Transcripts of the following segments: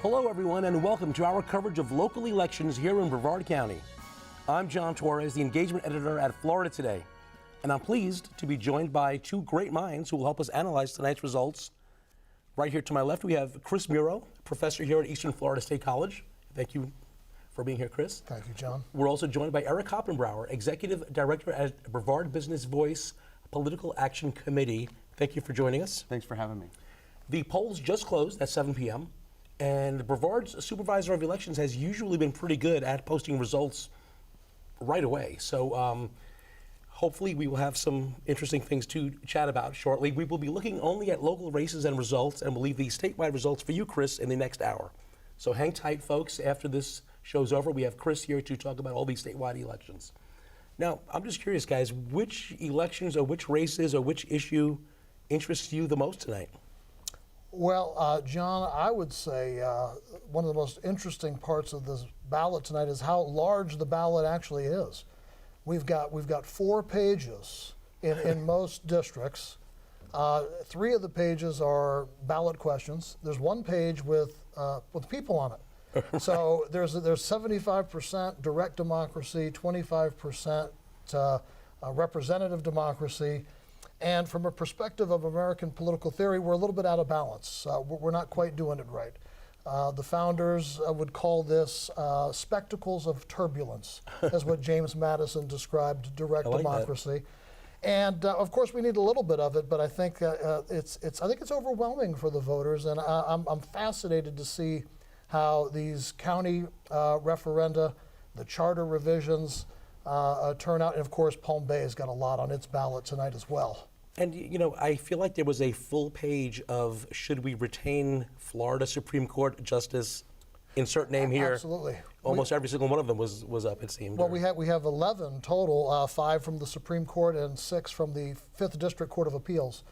Hello, everyone, and welcome to our coverage of local elections here in Brevard County. I'm John Torres, the engagement editor at Florida Today, and I'm pleased to be joined by two great minds who will help us analyze tonight's results. Right here to my left, we have Chris Muro, professor here at Eastern Florida State College. Thank you for being here, Chris. Thank you, John. We're also joined by Eric Hoppenbrower, executive director at Brevard Business Voice Political Action Committee. Thank you for joining us. Thanks for having me. The polls just closed at 7 p.m. and Brevard's supervisor of elections has usually been pretty good at posting results right away. So hopefully we will have some interesting things to chat about shortly. We will be looking only at local races and results, and we'll leave the statewide results for you, Chris, in the next hour. So hang tight, folks. After this show's over, we have Chris here to talk about all these statewide elections. Now, I'm just curious, guys, which elections or which races or which issue interests you the most tonight? Well, John, I would say one of the most interesting parts of this ballot tonight is how large the ballot actually is. We've got 4 pages in most districts. 3 of the pages are ballot questions. There's 1 page with people on it. So there's 75% direct democracy, 25% representative democracy. And from a perspective of American political theory, we're a little bit out of balance. We're not quite doing it right. The founders would call this spectacles of turbulence, as what James Madison described direct democracy. And of course, we need a little bit of it, but I think it's overwhelming for the voters, and I'm fascinated to see how these county referenda, the charter revisions, turn out. And of course, Palm Bay has got a lot on its ballot tonight as well. And, you know, I feel like there was a full page of should we retain Florida Supreme Court Justice, insert name here. Absolutely. Almost every single one of them was up, it seemed. Well, we have 11 total, 5 from the Supreme Court and 6 from the 5th District Court of Appeals.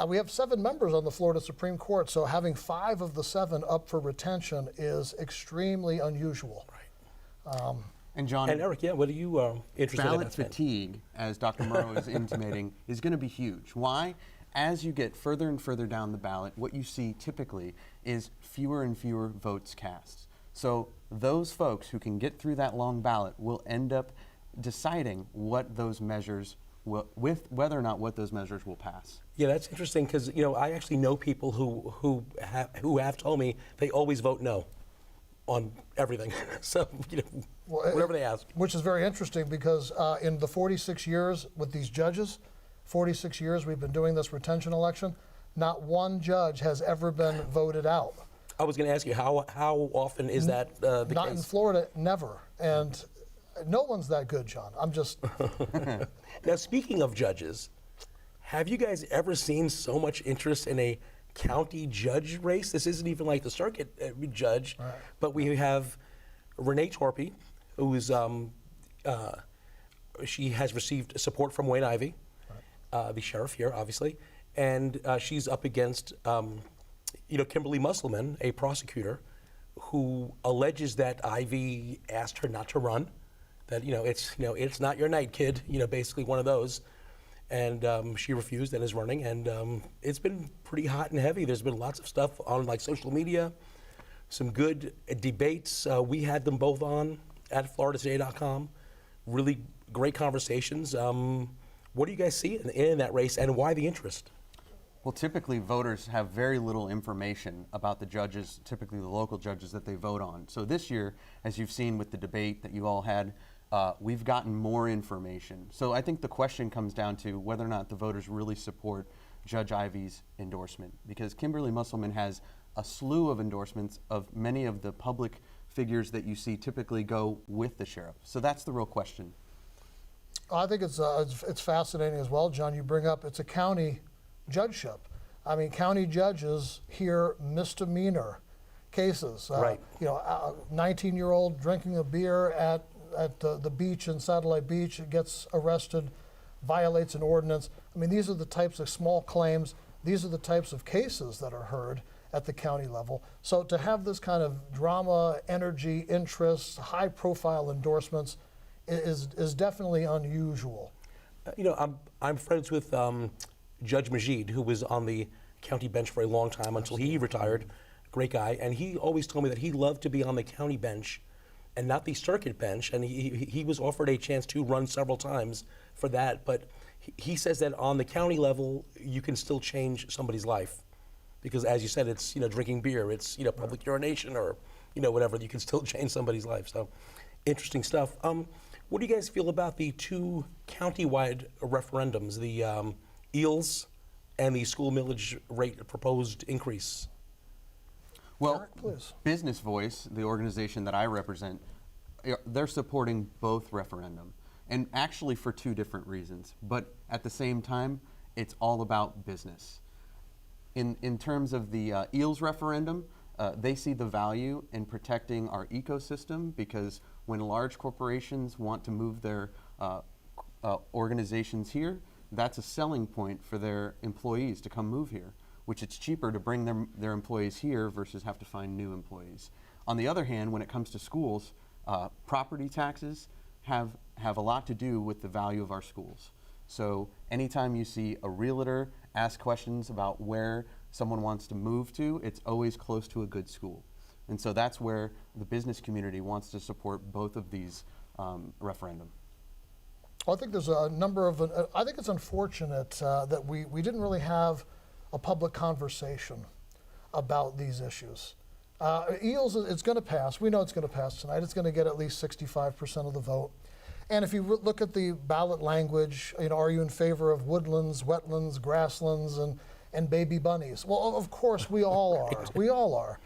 We have 7 members on the Florida Supreme Court, so having 5 of the 7 up for retention is extremely unusual. Right. And John, and Eric, what are you interested in? Ballot fatigue, as Dr. Murrow is intimating, is going to be huge. Why? As you get further and further down the ballot, what you see typically is fewer and fewer votes cast. So those folks who can get through that long ballot will end up deciding what those measures will, whether or not what those measures will pass. Yeah, that's interesting because I actually know people who have told me they always vote no on everything. So whatever they ask. Which is very interesting because in the 46 years with these judges, 46 years we've been doing this retention election, not one judge has ever been voted out. I was going to ask you, how often is that the case? Not in Florida, never. And no one's that good, John. I'm just... Now, speaking of judges, have you guys ever seen so much interest in a county judge race? This isn't even like the circuit judge, right. But we have Renee Torpy, who is she has received support from Wayne Ivey, right. The sheriff here, obviously, and she's up against Kimberly Musselman, a prosecutor, who alleges that Ivey asked her not to run. That it's not your night, kid. Basically one of those. And she refused and is running, and it's been pretty hot and heavy. There's been lots of stuff on social media, some good debates. We had them both on at FloridaToday.com. Really great conversations. What do you guys see in that race, and why the interest? Well, typically voters have very little information about the judges, typically the local judges that they vote on. So this year, as you've seen with the debate that you all had, we've gotten more information. So I think the question comes down to whether or not the voters really support Judge Ivey's endorsement, because Kimberly Musselman has a slew of endorsements of many of the public figures that you see typically go with the sheriff. So that's the real question. I think it's fascinating as well, John. You bring up it's a county judgeship. I mean, county judges hear misdemeanor cases. Right. 19-year-old drinking a beer at the beach in Satellite Beach, gets arrested, violates an ordinance. I mean, these are the types of small claims. These are the types of cases that are heard at the county level. So to have this kind of drama, energy, interest, high-profile endorsements is definitely unusual. I'm friends with Judge Majid, who was on the county bench for a long time until he retired. great guy, and he always told me that he loved to be on the county bench and not the circuit bench, and he was offered a chance to run several times for that, but he says that on the county level, you can still change somebody's life. Because as you said, it's, drinking beer, it's, public urination or, whatever, you can still change somebody's life. So interesting stuff. What do you guys feel about the two county-wide referendums, the EELS and the school millage rate proposed increase? Well, Eric, please. Business Voice, the organization that I represent, they're supporting both referendum, and actually for two different reasons. But at the same time, it's all about business. In terms of the EELS referendum, they see the value in protecting our ecosystem, because when large corporations want to move their organizations here, that's a selling point for their employees to come move here, which it's cheaper to bring their employees here versus have to find new employees. On the other hand, when it comes to schools, property taxes have a lot to do with the value of our schools. So anytime you see a realtor ask questions about where someone wants to move to, it's always close to a good school. And so that's where the business community wants to support both of these referendum. Well, I think there's a number of, I think it's unfortunate that we didn't really have a public conversation about these issues. EELS, it's going to pass. We know it's going to pass tonight. It's going to get at least 65% of the vote. And if you look at the ballot language, are you in favor of woodlands, wetlands, grasslands, and baby bunnies? Well, of course, we all are. We all are.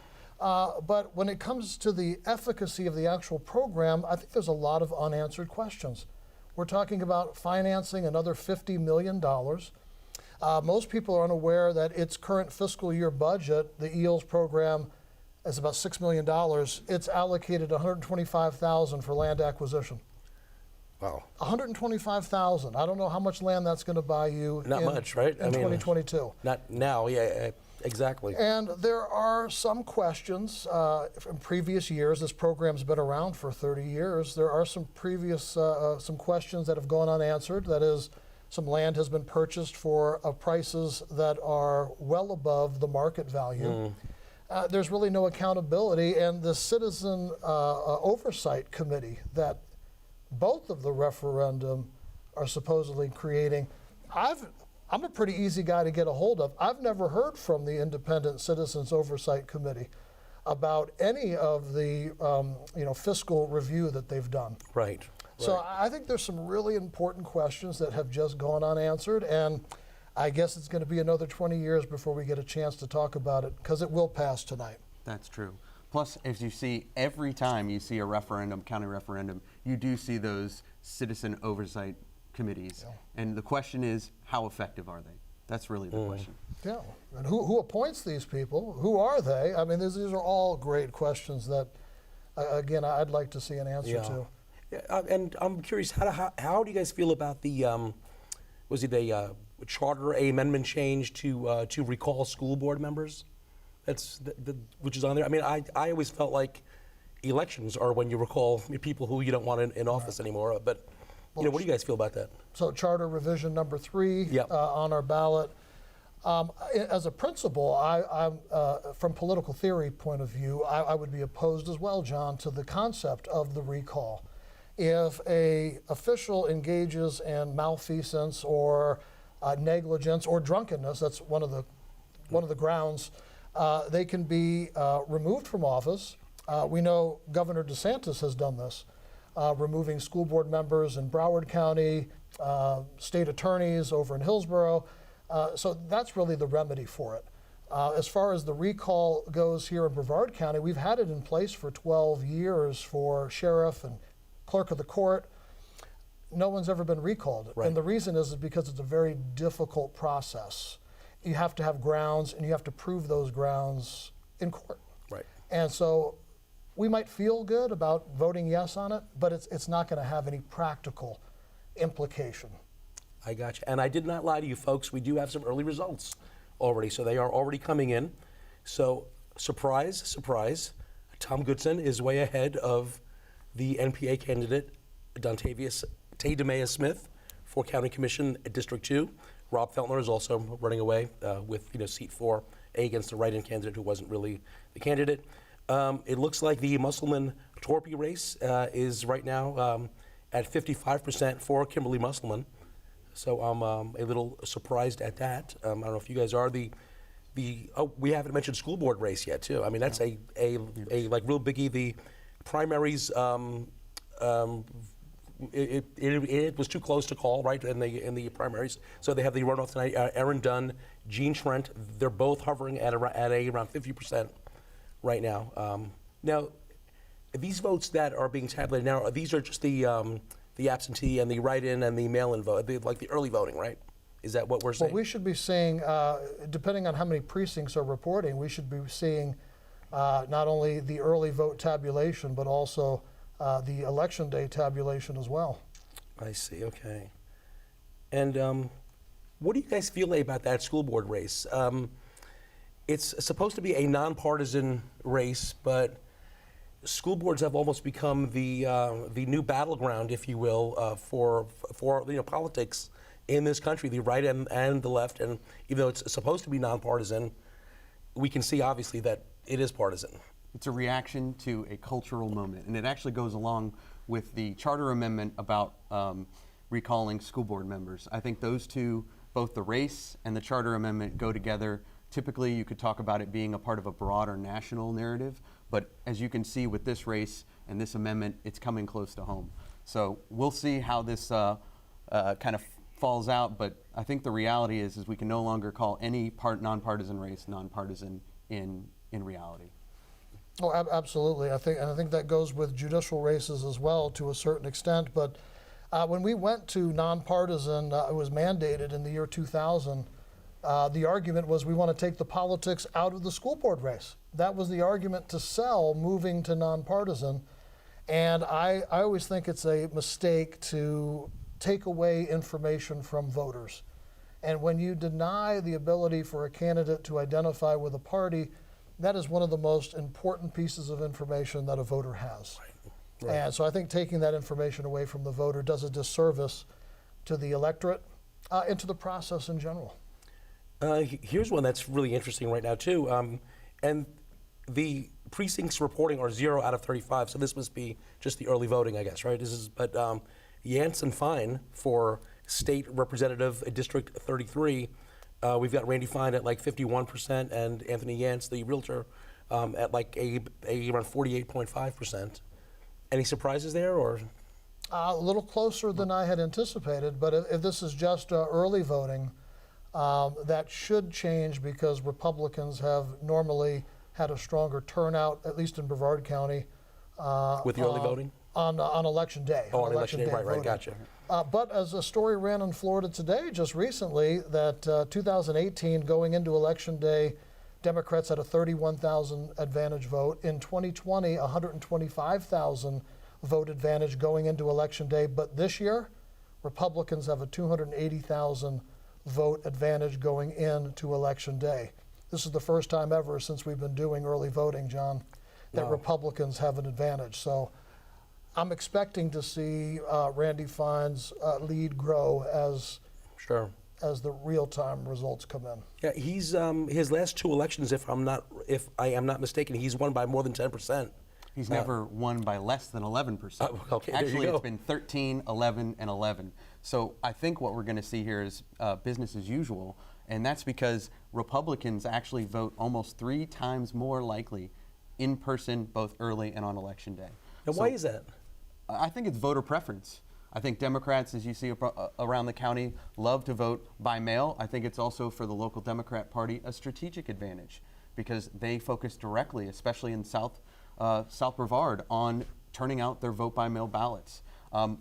But when it comes to the efficacy of the actual program, I think there's a lot of unanswered questions. We're talking about financing another $50 million. Most people are unaware that its current fiscal year budget, the EELS program, is about $6 million. It's allocated $125,000 for land acquisition. Wow. $125,000. I don't know how much land that's going to buy you. Not much, right? In 2022. Not now, yeah, exactly. And there are some questions from previous years. This program's been around for 30 years. There are some previous some questions that have gone unanswered. That is, some land has been purchased for prices that are well above the market value. There's really no accountability, and the Citizen Oversight Committee that both of the referendum are supposedly creating, I'm a pretty easy guy to get a hold of. I've never heard from the Independent Citizens Oversight Committee about any of the fiscal review that they've done. Right. So I think there's some really important questions that have just gone unanswered, and I guess it's going to be another 20 years before we get a chance to talk about it, because it will pass tonight. That's true. Plus, as you see, every time you see a referendum, county referendum, you do see those citizen oversight committees. Yeah. And the question is, how effective are they? That's really the question. Yeah, and who appoints these people? Who are they? I mean, these are all great questions that, again, I'd like to see an answer to. Yeah, and I'm curious, how do you guys feel about the, was it a charter amendment change to recall school board members? That's which is on there. I mean, I always felt like elections are when you recall people who you don't want in office anymore. But what do you guys feel about that? So charter revision number 3 Yep. On our ballot. As a principle, I'm from political theory point of view, I would be opposed as well, John, to the concept of the recall. If a official engages in malfeasance or negligence or drunkenness, that's one of the grounds. They can be removed from office. We know Governor DeSantis has done this, removing school board members in Brevard County, state attorneys over in Hillsborough. So that's really the remedy for it. As far as the recall goes here in Brevard County, we've had it in place for 12 years for sheriff and clerk of the court. No one's ever been recalled. Right. And the reason is because it's a very difficult process. You have to have grounds, and you have to prove those grounds in court. Right. And so we might feel good about voting yes on it, but it's not going to have any practical implication. I got you. And I did not lie to you, folks. We do have some early results already, so they are already coming in. So surprise, surprise, Tom Goodson is way ahead of the NPA candidate, Dontavius DeMaya Smith, for County Commission at District 2. Rob Felner is also running away with seat 4 against the write-in candidate who wasn't really the candidate. It looks like the Musselman-Torpy race is right now at 55% for Kimberly Musselman. So I'm a little surprised at that. I don't know if you guys are. We haven't mentioned school board race yet too. I mean, that's a like real biggie. The primaries, it was too close to call, right, in the primaries. So they have the runoff tonight. Aaron Dunn, Gene Trent, they're both hovering at around 50% right now. Now, these votes that are being tabulated now, these are just the absentee and the write-in and the mail-in vote, like the early voting, right? Is that what we're saying? Well, we should be seeing, depending on how many precincts are reporting, we should be seeing not only the early vote tabulation, but also the election day tabulation as well. I see, okay. And what do you guys feel about that school board race? It's supposed to be a nonpartisan race, but school boards have almost become the new battleground, if you will, for politics in this country, the right and the left. And even though it's supposed to be nonpartisan, we can see obviously that it is partisan. It's a reaction to a cultural moment, and it actually goes along with the charter amendment about recalling school board members. I think those two, both the race and the charter amendment, go together. Typically, you could talk about it being a part of a broader national narrative, but as you can see with this race and this amendment, it's coming close to home. So we'll see how this kind of falls out, but I think the reality is we can no longer call any nonpartisan race nonpartisan in reality. Oh, absolutely. I think that goes with judicial races as well to a certain extent. But when we went to nonpartisan, it was mandated in the year 2000. The argument was we want to take the politics out of the school board race. That was the argument to sell moving to nonpartisan. And I always think it's a mistake to take away information from voters. And when you deny the ability for a candidate to identify with a party, that is one of the most important pieces of information that a voter has. Right. And so I think taking that information away from the voter does a disservice to the electorate and to the process in general. Here's one that's really interesting right now too. And the precincts reporting are 0 out of 35, so this must be just the early voting, I guess, right? But Yance and Fine for state representative District 33, we've got Randy Fine at like 51% and Anthony Yance, the realtor, at like around 48.5%. Any surprises there, or? A little closer than I had anticipated, but if this is just early voting, that should change because Republicans have normally had a stronger turnout, at least in Brevard County. With the early voting? On election day. Oh, on election day, right, gotcha. But as a story ran in Florida today just recently, that 2018 going into election day, Democrats had a 31,000 advantage vote. In 2020, 125,000 vote advantage going into election day. But this year, Republicans have a 280,000 vote advantage going into election day. This is the first time ever since we've been doing early voting, John, that Wow. Republicans have an advantage. So I'm expecting to see Randy Fine's lead grow as the real-time results come in. Yeah, he's his last two elections, if I am not mistaken, he's won by more than 10%. He's never won by less than 11%. Okay, there you Actually, go. it's been 13, 11, and 11. So I think what we're going to see here is business as usual, and that's because Republicans actually vote almost 3 times more likely in person, both early and on election day. Now, why is that? I think it's voter preference. I think Democrats, as you see around the county, love to vote by mail. I think it's also for the local Democrat Party a strategic advantage because they focus directly, especially in South Brevard, on turning out their vote by mail ballots.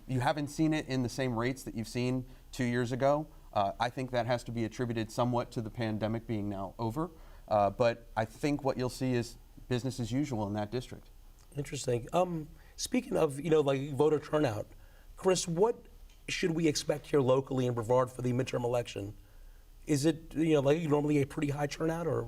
You haven't seen it in the same rates that you've seen 2 years ago. I think that has to be attributed somewhat to the pandemic being now over. But I think what you'll see is business as usual in that district. Interesting. Speaking of, like voter turnout, Chris, what should we expect here locally in Brevard for the midterm election? Is it, like normally a pretty high turnout, or,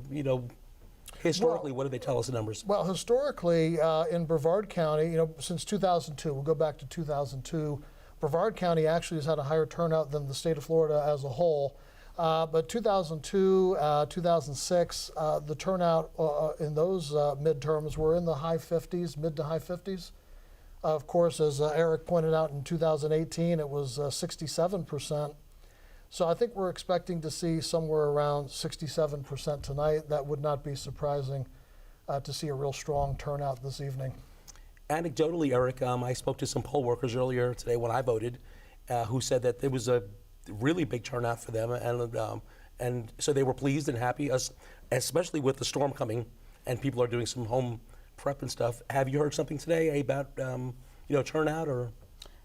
historically, what do they tell us the numbers? Well, historically, in Brevard County, since 2002, we'll go back to 2002, Brevard County actually has had a higher turnout than the state of Florida as a whole. But 2002, 2006, the turnout in those midterms were in the high 50s, mid to high 50s. Of course, as Eric pointed out, in 2018, it was 67%. So I think we're expecting to see somewhere around 67% tonight. That would not be surprising to see a real strong turnout this evening. Anecdotally, Eric, I spoke to some poll workers earlier today when I voted, who said that there was a really big turnout for them, and so they were pleased and happy, especially with the storm coming, and people are doing some home prep and stuff. Have you heard something today about turnout or?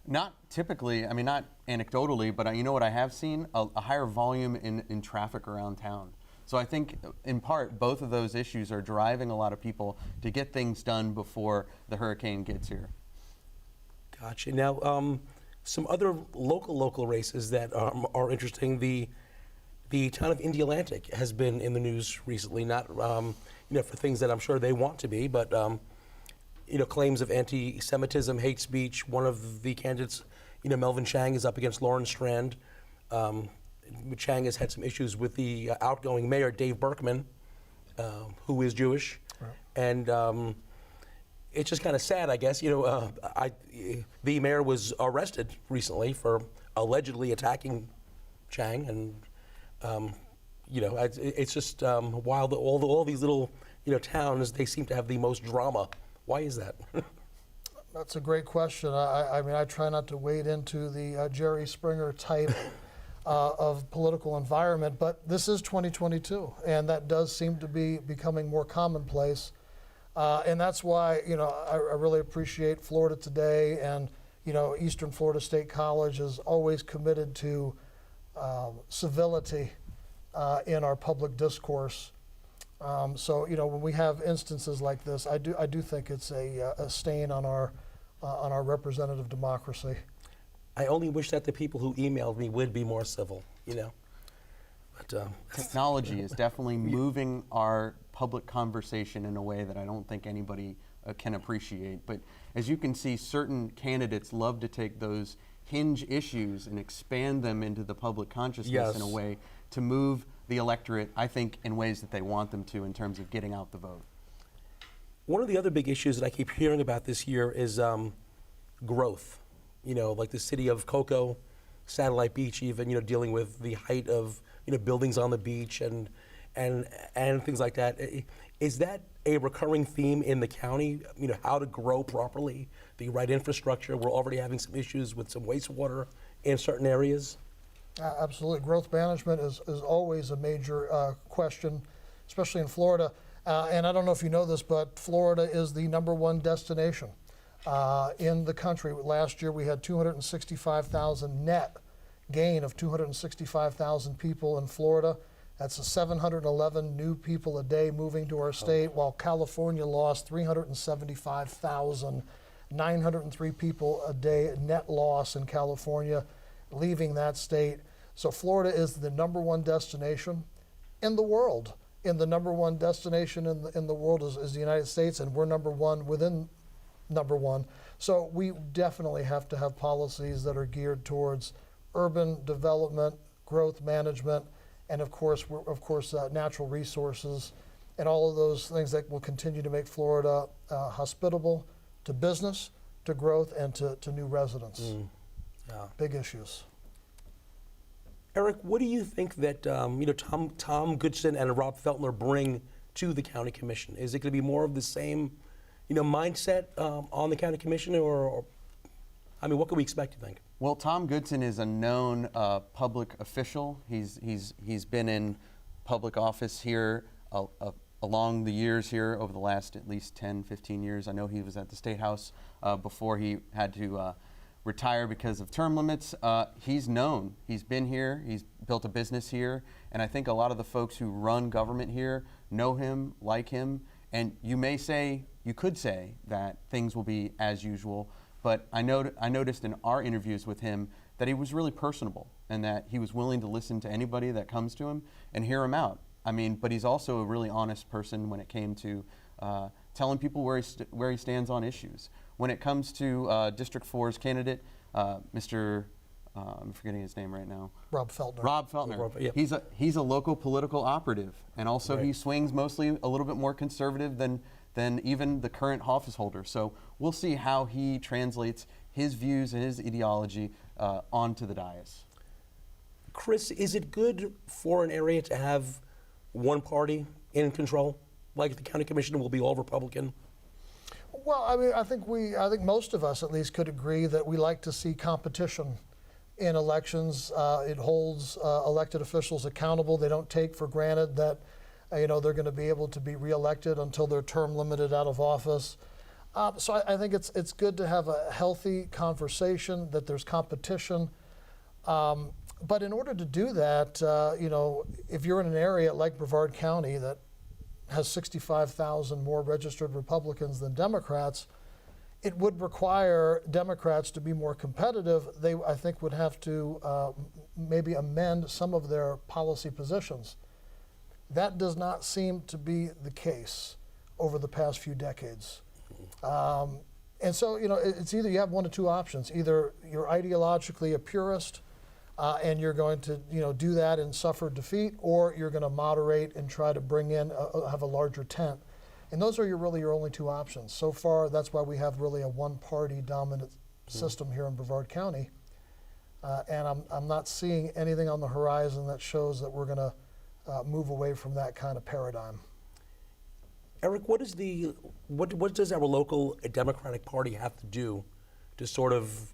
Not typically, I mean, not anecdotally, but you know what I have seen? A higher volume in traffic around town. So I think, in part, both of those issues are driving a lot of people to get things done before the hurricane gets here. Gotcha. Now, some other local races that are interesting. The town of Indialantic has been in the news recently, not for things that I'm sure they want to be, but claims of anti-Semitism, hate speech. One of the candidates, Melvin Chang, is up against Lauren Strand. Chang has had some issues with the outgoing mayor, Dave Berkman, who is Jewish. Right. And it's just kind of sad, I guess. The mayor was arrested recently for allegedly attacking Chang, and it's just wild that all these little towns, they seem to have the most drama. Why is that? That's a great question. I mean, I try not to wade into the Jerry Springer type of political environment, but this is 2022, and that does seem to be becoming more commonplace. And that's why, I really appreciate Florida Today, and, Eastern Florida State College is always committed to civility in our public discourse. So, when we have instances like this, I do think it's a stain on our representative democracy. I only wish that the people who emailed me would be more civil, But, technology is definitely moving our public conversation in a way that I don't think anybody can appreciate. But as you can see, certain candidates love to take those hinge issues and expand them into the public consciousness in a way to move the electorate, I think, in ways that they want them to in terms of getting out the vote. One of the other big issues that I keep hearing about this year is growth. Like the city of Cocoa, Satellite Beach, even dealing with the height of buildings on the beach and things like that. Is that a recurring theme in the county? How to grow properly, the right infrastructure. We're already having some issues with some wastewater in certain areas. Absolutely. Growth management is always a major question, especially in Florida. And I don't know if you know this, but Florida is the #1 destination in the country. Last year we had 265,000 net gain of 265,000 people in Florida. That's 711 new people a day moving to our state, while California lost 375,000, 903 people a day net loss in California, leaving that state. So Florida is the #1 destination in the world. And the #1 destination in the world is the United States, and we're #1 within #1. So we definitely have to have policies that are geared towards urban development, growth management, and of course, natural resources, and all of those things that will continue to make Florida hospitable to business, to growth, and to new residents. Yeah. Big issues. Eric, what do you think that Tom Goodson and Rob Felner bring to the county commission? Is it going to be more of the same, mindset on the county commission, or what can we expect? You think? Well, Tom Goodson is a known public official. He's been in public office here along the years here over the last at least 10, 15 years. I know he was at the State House before he had to retire because of term limits. He's known. He's been here. He's built a business here. And I think a lot of the folks who run government here know him, like him. And you could say that things will be as usual. But I noticed in our interviews with him that he was really personable and that he was willing to listen to anybody that comes to him and hear him out. But he's also a really honest person when it came to telling people where he stands on issues. When it comes to District 4's candidate, Mr. I'm forgetting his name right now. Rob Felner. Rob Felner. Yep. He's a local political operative, and also he swings mostly a little bit more conservative than even the current office holder. So we'll see how he translates his views and his ideology onto the dais. Chris, is it good for an area to have one party in control? Like the county commission will be all Republican? Well, I mean, I think most of us at least could agree that we like to see competition in elections. It holds elected officials accountable. They don't take for granted that they're going to be able to be reelected until they're term limited out of office. So I think it's good to have a healthy conversation, that there's competition. But in order to do that, if you're in an area like Brevard County that has 65,000 more registered Republicans than Democrats, it would require Democrats to be more competitive. They, I think, would have to maybe amend some of their policy positions. That does not seem to be the case over the past few decades. And so, it's either you have one of two options. Either you're ideologically a purist and you're going to, do that and suffer defeat, or you're going to moderate and try to bring in, have a larger tent. And those are really your only two options. So far, that's why we have really a one-party dominant system here in Brevard County. And I'm not seeing anything on the horizon that shows that we're going to move away from that kind of paradigm. Eric, what does our local Democratic Party have to do to sort of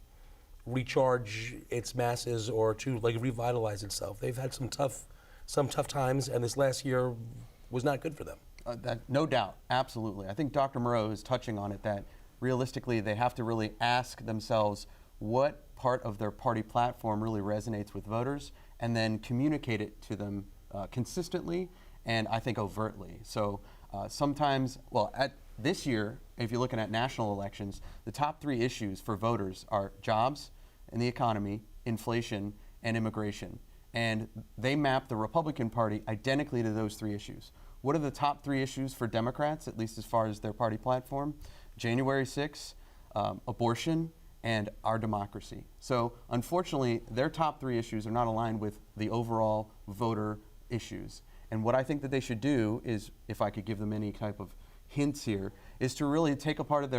recharge its masses or to revitalize itself? They've had some tough times, and this last year was not good for them. No doubt, absolutely. I think Dr. Moreau is touching on it, that realistically they have to really ask themselves what part of their party platform really resonates with voters, and then communicate it to them consistently and I think overtly. So sometimes, at this year, if you're looking at national elections, the top three issues for voters are jobs and the economy, inflation, and immigration. And they map the Republican Party identically to those three issues. What are the top three issues for Democrats, at least as far as their party platform? January 6th, abortion, and our democracy. So unfortunately, their top three issues are not aligned with the overall voter issues. And what I think that they should do is, if I could give them any type of hints here, is to really take a part of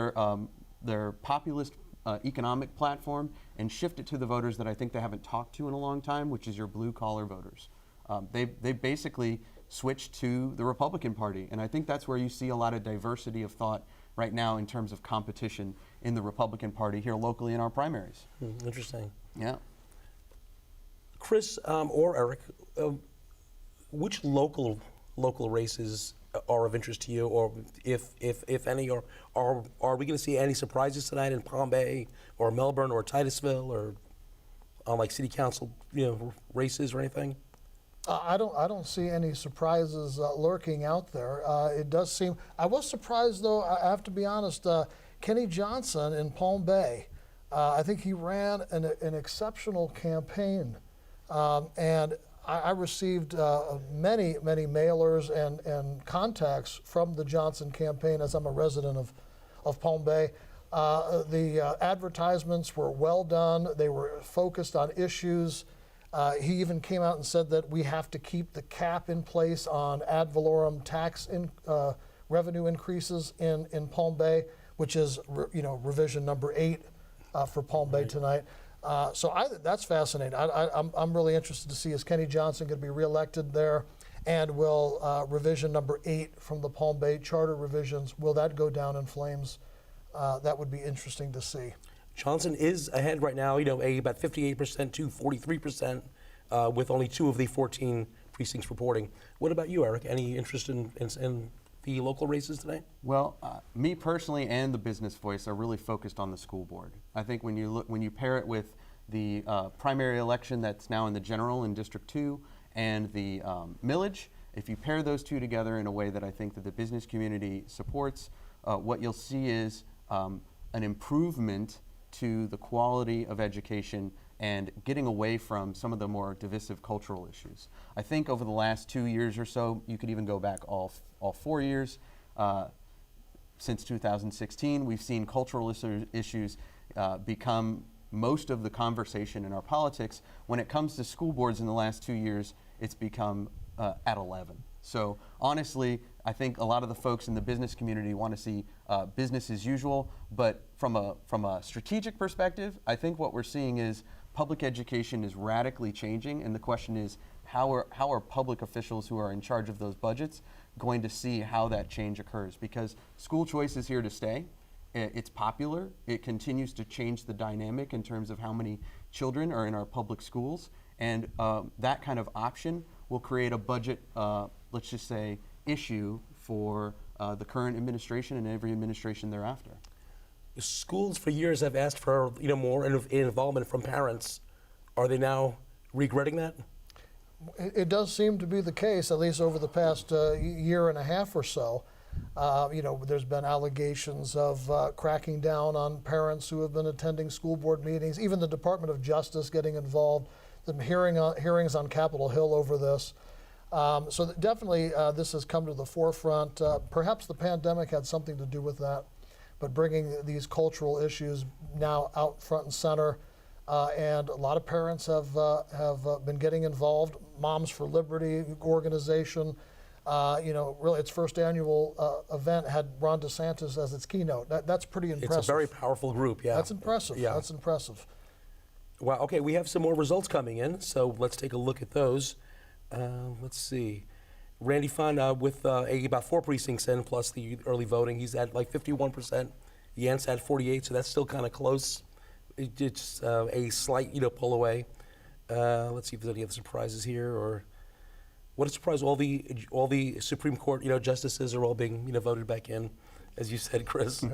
their populist economic platform and shift it to the voters that I think they haven't talked to in a long time, which is your blue-collar voters. They basically switched to the Republican Party, and I think that's where you see a lot of diversity of thought right now in terms of competition in the Republican Party here locally in our primaries. Interesting. Yeah. Chris or Eric, which local races are of interest to you, or if any, or are we going to see any surprises tonight in Palm Bay or Melbourne or Titusville or on like city council races or anything? I don't see any surprises lurking out there. It does seem. I was surprised, though. I have to be honest. Kenny Johnson in Palm Bay. I think he ran an exceptional campaign, and I received many mailers and contacts from the Johnson campaign, as I'm a resident of Palm Bay. The advertisements were well done. They were focused on issues. He even came out and said that we have to keep the cap in place on ad valorem tax revenue increases in Palm Bay, which is revision number 8 for Palm Bay tonight. So that's fascinating. I'm really interested to see, is Kenny Johnson going to be reelected there, and will revision number 8 from the Palm Bay charter revisions, will that go down in flames? That would be interesting to see. Johnson is ahead right now, about 58% to 43%, with only 2 of the 14 precincts reporting. What about you, Eric? Any interest in the local races tonight? Well, me personally and the Business Voice are really focused on the school board. I think when you pair it with the primary election that's now in the general in District 2 and the millage, if you pair those two together in a way that I think that the business community supports, what you'll see is an improvement to the quality of education and getting away from some of the more divisive cultural issues. I think over the last 2 years or so, you could even go back all 4 years, since 2016, we've seen cultural issues become most of the conversation in our politics. When it comes to school boards in the last 2 years, it's become at 11. So honestly, I think a lot of the folks in the business community want to see business as usual, but from a strategic perspective, I think what we're seeing is public education is radically changing, and the question is, how are public officials who are in charge of those budgets going to see how that change occurs? Because school choice is here to stay. It's popular. It continues to change the dynamic in terms of how many children are in our public schools, and that kind of option will create a budget, let's just say, issue for the current administration and every administration thereafter. Schools for years have asked for more involvement from parents. Are they now regretting that? It does seem to be the case, at least over the past year and a half or so. There's been allegations of cracking down on parents who have been attending school board meetings, even the Department of Justice getting involved, the hearings on Capitol Hill over this. So definitely this has come to the forefront. Perhaps the pandemic had something to do with that, but bringing these cultural issues now out front and center. And a lot of parents have been getting involved. Moms for Liberty organization, really its first annual event had Ron DeSantis as its keynote. That's pretty impressive. It's a very powerful group, yeah. That's impressive. Yeah. That's impressive. Well, okay, we have some more results coming in, so let's take a look at those. Let's see. Randy Fun with about 4 precincts in, plus the early voting. He's at like 51%. Yance at 48%, so that's still kind of close. It's a slight, pull away. Let's see if there's any other surprises here, or what a surprise! All the Supreme Court, justices are all being, voted back in, as you said, Chris. Tay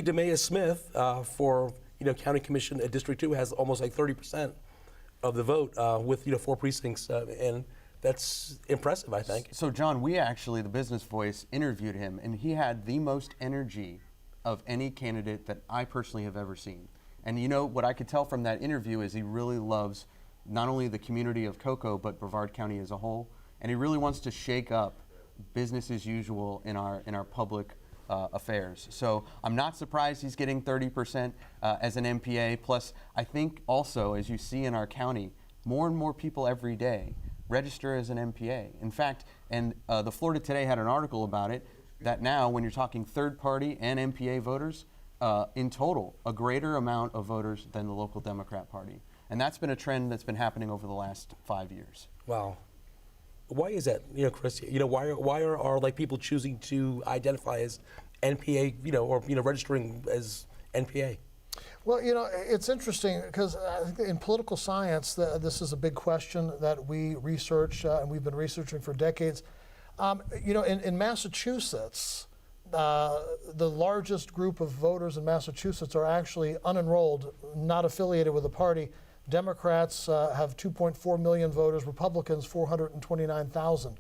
DeMaya Smith for County Commission District 2 has almost like 30% of the vote with 4 precincts in. That's impressive, I think. So John, we actually, the Business Voice, interviewed him, and he had the most energy of any candidate that I personally have ever seen. And what I could tell from that interview is he really loves not only the community of Cocoa, but Brevard County as a whole, and he really wants to shake up business as usual in our public affairs. So I'm not surprised he's getting 30% as an MPA. Plus, I think also, as you see in our county, more and more people every day register as an MPA. In fact, and the Florida Today had an article about it, that now when you're talking third party and MPA voters, in total, a greater amount of voters than the local Democrat Party. And that's been a trend that's been happening over the last 5 years. Wow. Why is that, Chris? Why are like people choosing to identify as NPA, or registering as NPA? Well, it's interesting because I think in political science, this is a big question that we research and we've been researching for decades. In Massachusetts, the largest group of voters in Massachusetts are actually unenrolled, not affiliated with a party. Democrats have 2.4 million voters, Republicans 429,000.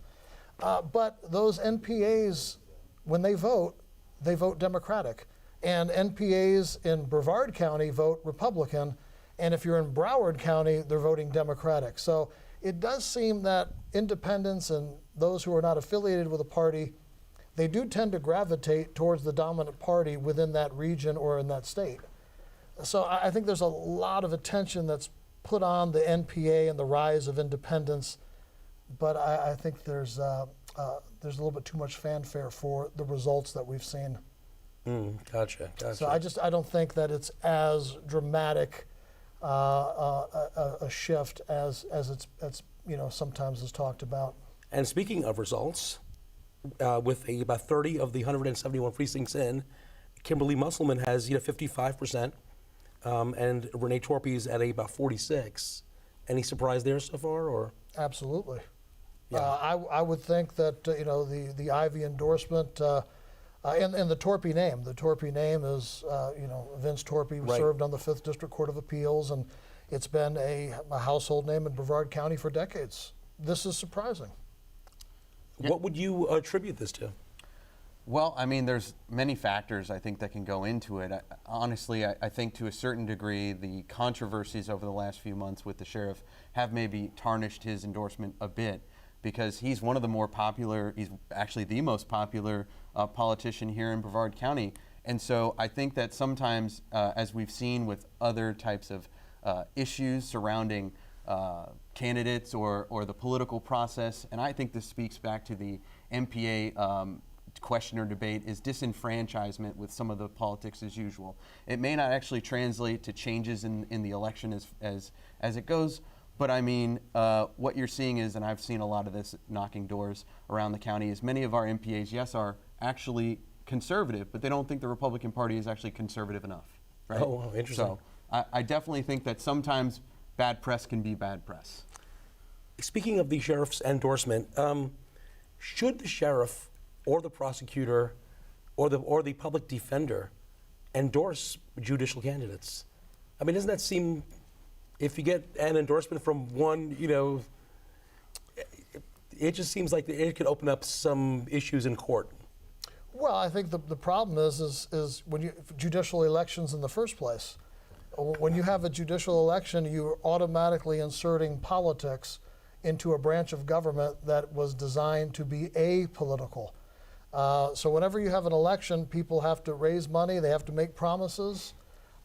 But those NPAs, when they vote Democratic. And NPAs in Brevard County vote Republican, and if you're in Broward County, they're voting Democratic. So it does seem that independents and those who are not affiliated with a party, they do tend to gravitate towards the dominant party within that region or in that state. So I think there's a lot of attention that's put on the NPA and the rise of independence, but I think there's a little bit too much fanfare for the results that we've seen. Gotcha. So I don't think that it's as dramatic a shift as it's sometimes is talked about. And speaking of results, with about 30 of the 171 precincts in, Kimberly Musselman has 55%, and Renee Torpy's at about 46. Any surprise there so far, or? Absolutely. Yeah. I would think that the Ivy endorsement. And the Torpy name. The Torpy name is, Vince Torpy Right. served on the 5th District Court of Appeals, and it's been a household name in Brevard County for decades. This is surprising. What would you attribute this to? Well, I mean, there's many factors I think that can go into it. Honestly, I think to a certain degree, the controversies over the last few months with the sheriff have maybe tarnished his endorsement a bit. because he's one of the more popular, he's actually the most popular politician here in Brevard County. And so I think that sometimes, as we've seen with other types of issues surrounding candidates or the political process, and I think this speaks back to the MPA question or debate, is disenfranchisement with some of the politics as usual. It may not actually translate to changes in the election as it goes, but I mean, what you're seeing is, and I've seen a lot of this knocking doors around the county, is many of our MPAs, yes, are actually conservative, but they don't think the Republican Party is actually conservative enough, right? Oh, interesting. So I definitely think that sometimes bad press can be bad press. Speaking of the sheriff's endorsement, should the sheriff or the prosecutor or the public defender endorse judicial candidates? I mean, doesn't that seem, if you get an endorsement from one, it just seems like it could open up some issues in court. Well, I think the problem is when you judicial elections in the first place. When you have a judicial election, you're automatically inserting politics into a branch of government that was designed to be apolitical. So whenever you have an election, people have to raise money, they have to make promises,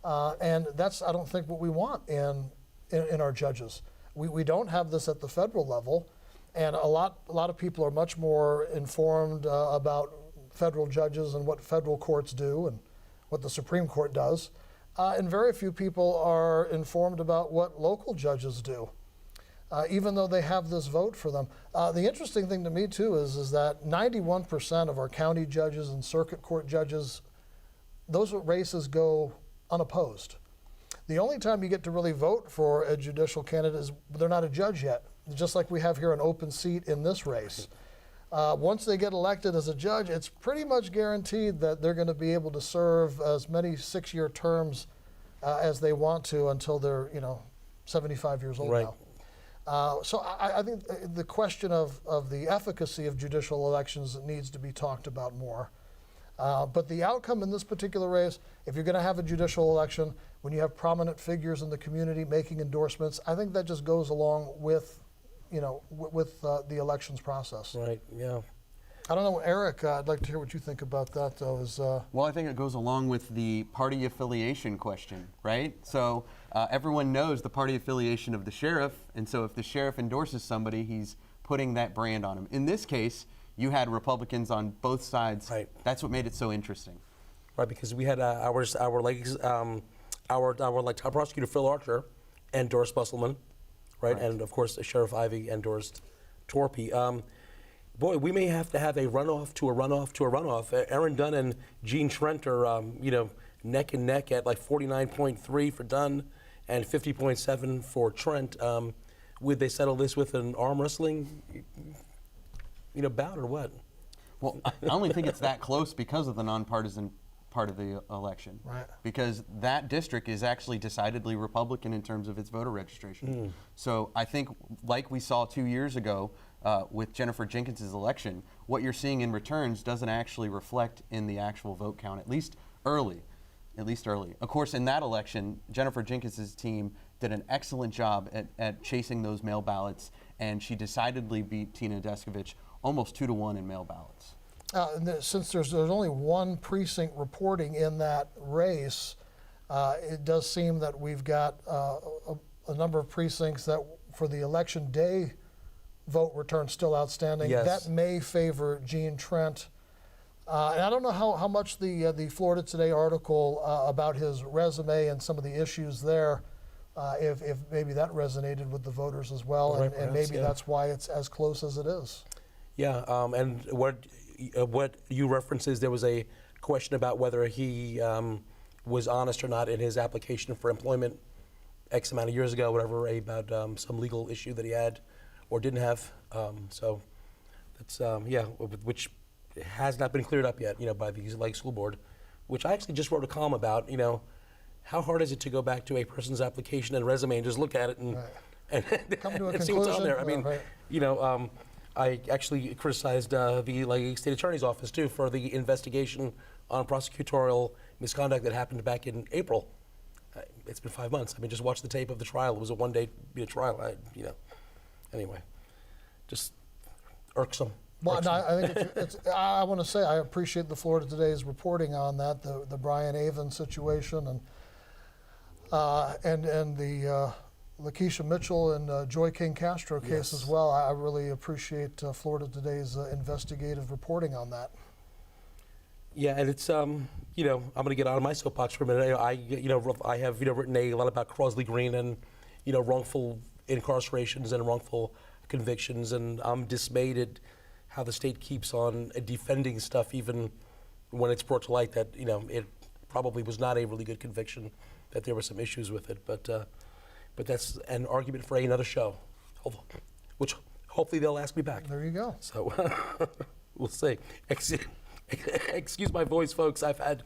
and that's, I don't think, what we want in our judges. We don't have this at the federal level, and a lot of people are much more informed about federal judges and what federal courts do and what the Supreme Court does. And very few people are informed about what local judges do, even though they have this vote for them. The interesting thing to me, too, is that 91% of our county judges and circuit court judges, those races go unopposed. The only time you get to really vote for a judicial candidate is they're not a judge yet, just like we have here an open seat in this race. Once they get elected as a judge, it's pretty much guaranteed that they're going to be able to serve as many 6-year terms as they want to until they're 75 years old Right. now. So I think the question of the efficacy of judicial elections needs to be talked about more. But the outcome in this particular race, if you're going to have a judicial election, when you have prominent figures in the community making endorsements, I think that just goes along with the elections process. Right, yeah. I don't know, Eric, I'd like to hear what you think about that, though. Well, I think it goes along with the party affiliation question, right? So everyone knows the party affiliation of the sheriff, and so if the sheriff endorses somebody, he's putting that brand on him. In this case, you had Republicans on both sides. Right. That's what made it so interesting. Right, because we had our top prosecutor, Phil Archer, endorsed Musselman, right? And of course, Sheriff Ivey endorsed Torpy. Boy, we may have to have a runoff to a runoff to a runoff. Aaron Dunn and Gene Trent are, neck and neck at like 49.3 for Dunn and 50.7 for Trent. Would they settle this with an arm wrestling, bout or what? Well, I only think it's that close because of the nonpartisan part of the election. Right. Because that district is actually decidedly Republican in terms of its voter registration. So I think, like we saw 2 years ago with Jennifer Jenkins's election, what you're seeing in returns doesn't actually reflect in the actual vote count, at least early. Of course, in that election, Jennifer Jenkins's team did an excellent job at chasing those mail ballots, and she decidedly beat Tina Descovich almost 2-to-1 in mail ballots. Since there's only one precinct reporting in that race, it does seem that we've got a number of precincts that for the election day vote return still outstanding. Yes. That may favor Gene Trent. And I don't know how much the Florida Today article about his resume and some of the issues there, if maybe that resonated with the voters as well, Right, and perhaps, maybe that's why it's as close as it is. Yeah, and what you referenced is there was a question about whether he was honest or not in his application for employment X amount of years ago, whatever, about some legal issue that he had or didn't have. So that's, which has not been cleared up yet, by the Lake School Board, which I actually just wrote a column about, how hard is it to go back to a person's application and resume and just look at it and, Right. and, Come to a and see what's on there. I conclusion? mean, Right. I actually criticized the state attorney's office too for the investigation on prosecutorial misconduct that happened back in April. It's been 5 months. I mean, just watch the tape of the trial. It was a one-day trial. Anyway, just irksome. Well, no, I think I want to say I appreciate the Florida Today's reporting on that, the Brian Avon situation, and the Lakeisha Mitchell and Joy King Castro case as well. I really appreciate Florida Today's investigative reporting on that. Yeah, and it's you know, I'm going to get out of my soapbox for a minute. I have written a lot about Crosley Green and wrongful incarcerations and wrongful convictions, and I'm dismayed at how the state keeps on defending stuff even when it's brought to light that it probably was not a really good conviction, that there were some issues with it. But that's an argument for another show, which hopefully they'll ask me back. There you go. So we'll see. Excuse my voice, folks. I've had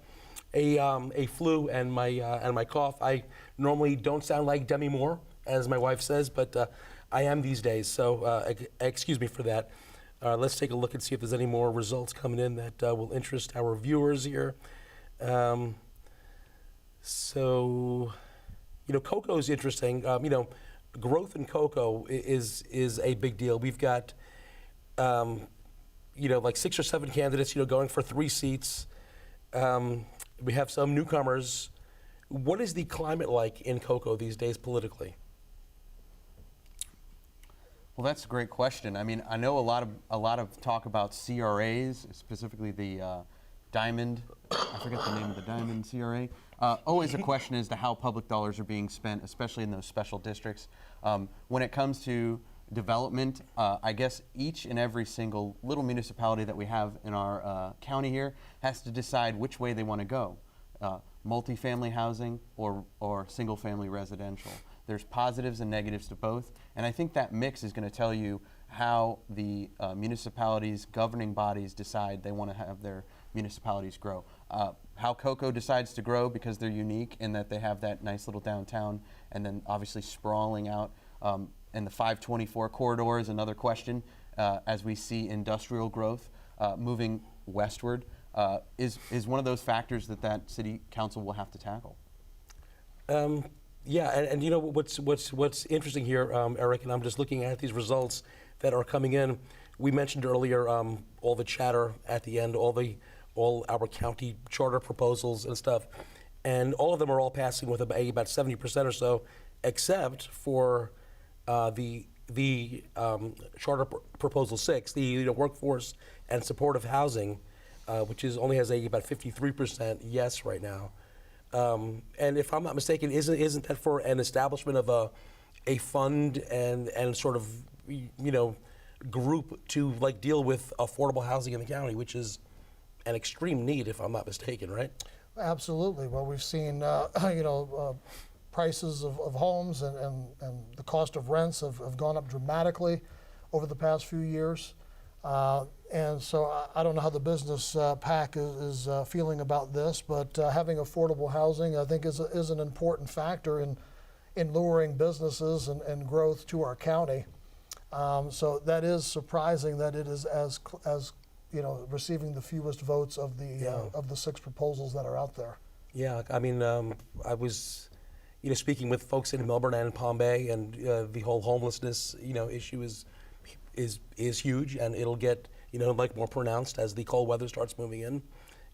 a flu and my cough. I normally don't sound like Demi Moore, as my wife says, but I am these days. So excuse me for that. Let's take a look and see if there's any more results coming in that will interest our viewers here. So, cocoa is interesting. Growth in cocoa is a big deal. We've got, like 6 or 7 candidates, going for 3 seats. We have some newcomers. What is the climate like in cocoa these days politically? Well, that's a great question. I mean, I know a lot of talk about CRAs, specifically the Diamond. I forget the name of the Diamond CRA. Always a question as to how public dollars are being spent, especially in those special districts. When it comes to development, I guess each and every single little municipality that we have in our county here has to decide which way they want to go, multifamily housing or single-family residential. There's positives and negatives to both, and I think that mix is going to tell you how the municipalities' governing bodies decide they want to have their municipalities grow. How Cocoa decides to grow, because they're unique in that they have that nice little downtown, and then obviously sprawling out, and the 524 corridor is another question, as we see industrial growth moving westward, is one of those factors that city council will have to tackle. Yeah, and what's interesting here, Eric, and I'm just looking at these results that are coming in. We mentioned earlier all the chatter at the end, all our county charter proposals and stuff, and all of them are all passing with about 70% or so, except for the charter proposal 6, the workforce and supportive housing, which only has about 53% yes right now. And if I'm not mistaken, isn't that for an establishment of a fund and sort of group to deal with affordable housing in the county, which is an extreme need, if I'm not mistaken, right? Absolutely. Well, we've seen prices of homes and the cost of rents have gone up dramatically over the past few years. And so I don't know how the business pack is feeling about this, but having affordable housing, I think, is an important factor in luring businesses and growth to our county. So that is surprising that it is as receiving the fewest votes of the 6 proposals that are out there. Yeah, I mean, I was speaking with folks in Melbourne and Palm Bay, and the whole homelessness issue is huge, and it'll get more pronounced as the cold weather starts moving in,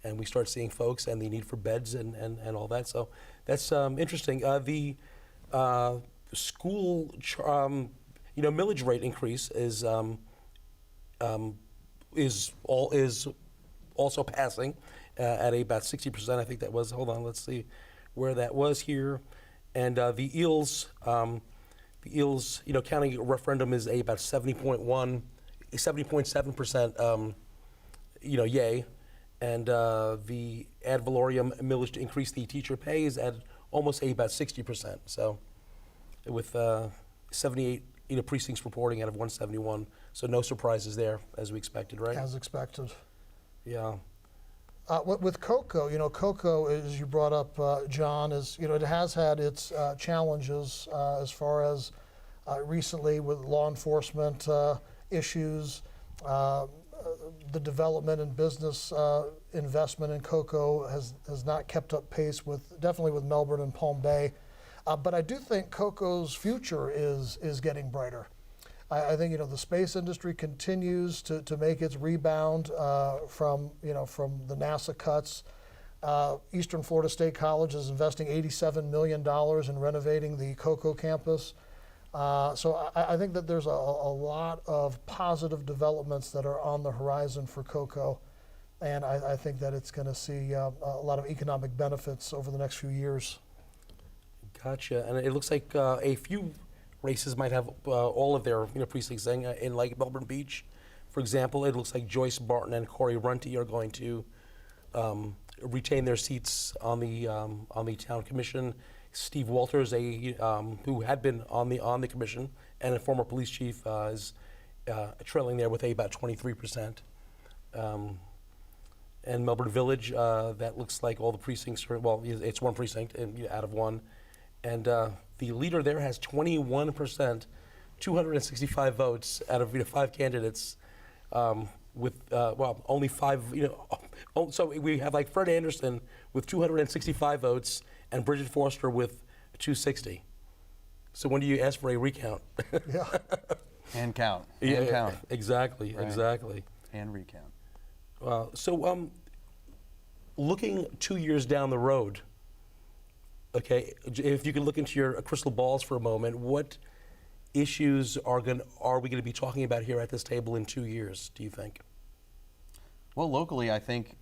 and we start seeing folks and the need for beds and all that. So that's interesting. The school millage rate increase is also passing at about 60%. I think that was. Hold on, let's see where that was here, and the Eels. The Eels, county referendum is about 70.7%, yay, and the ad valorem millage to increase the teacher pay is at almost about 60%. So, with 78, precincts reporting out of 171, so no surprises there, as we expected, right? As expected. Yeah. With cocoa, cocoa, as you brought up, John, it has had its challenges as far as recently with law enforcement issues, the development and business investment in cocoa has not kept up pace definitely with Melbourne and Palm Bay, but I do think cocoa's future is getting brighter. I think the space industry continues to make its rebound from the NASA cuts. Eastern Florida State College is investing $87 million in renovating the Cocoa campus. So I think that there's a lot of positive developments that are on the horizon for Cocoa, and I think that it's going to see a lot of economic benefits over the next few years. Gotcha. And it looks like a few races might have all of their precincts in like Melbourne Beach, for example. It looks like Joyce Barton and Corey Runty are going to retain their seats on the town commission. Steve Walters, who had been on the commission and a former police chief, is trailing there with about 23%. And Melbourne Village, that looks like all the precincts are, well, it's one precinct out of one. And the leader there has 21%, 265 votes out of 5 candidates, with only 5. So we have like Fred Anderson with 265 votes and Bridget Forster with 260. So when do you ask for a recount? Yeah. And count. Yeah, And count. Exactly. Right. Exactly. And recount. So looking 2 years down the road, okay, if you can look into your crystal balls for a moment, what issues are we going to be talking about here at this table in 2 years, do you think? Well, locally, I think,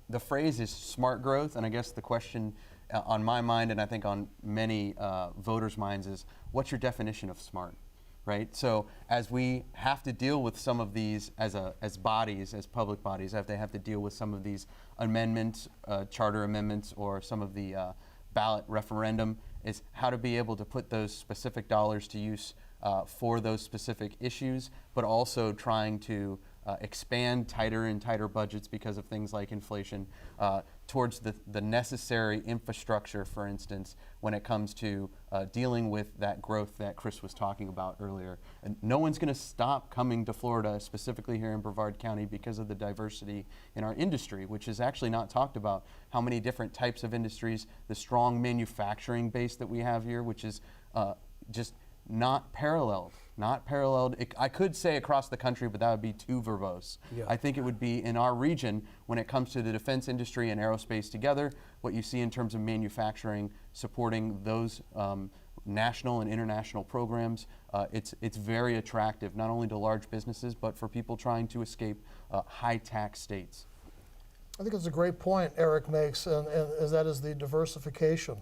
the phrase is smart growth, and I guess the question on my mind, and I think on many voters' minds, is what's your definition of smart, right? So as we have to deal with some of these as bodies, as public bodies, they have to deal with some of these amendments, charter amendments, or some of the ballot referendum, is how to be able to put those specific dollars to use for those specific issues, but also trying to expand tighter and tighter budgets because of things like inflation towards the necessary infrastructure, for instance, when it comes to dealing with that growth that Chris was talking about earlier. And no one's going to stop coming to Florida, specifically here in Brevard County, because of the diversity in our industry, which is actually not talked about. How many different types of industries, the strong manufacturing base that we have here, which is just not paralleled. I could say across the country, but that would be too verbose. Yeah. I think it would be in our region when it comes to the defense industry and aerospace together, what you see in terms of manufacturing, supporting those national and international programs, it's very attractive, not only to large businesses, but for people trying to escape high tax states. I think it's a great point Eric makes, and that is the diversification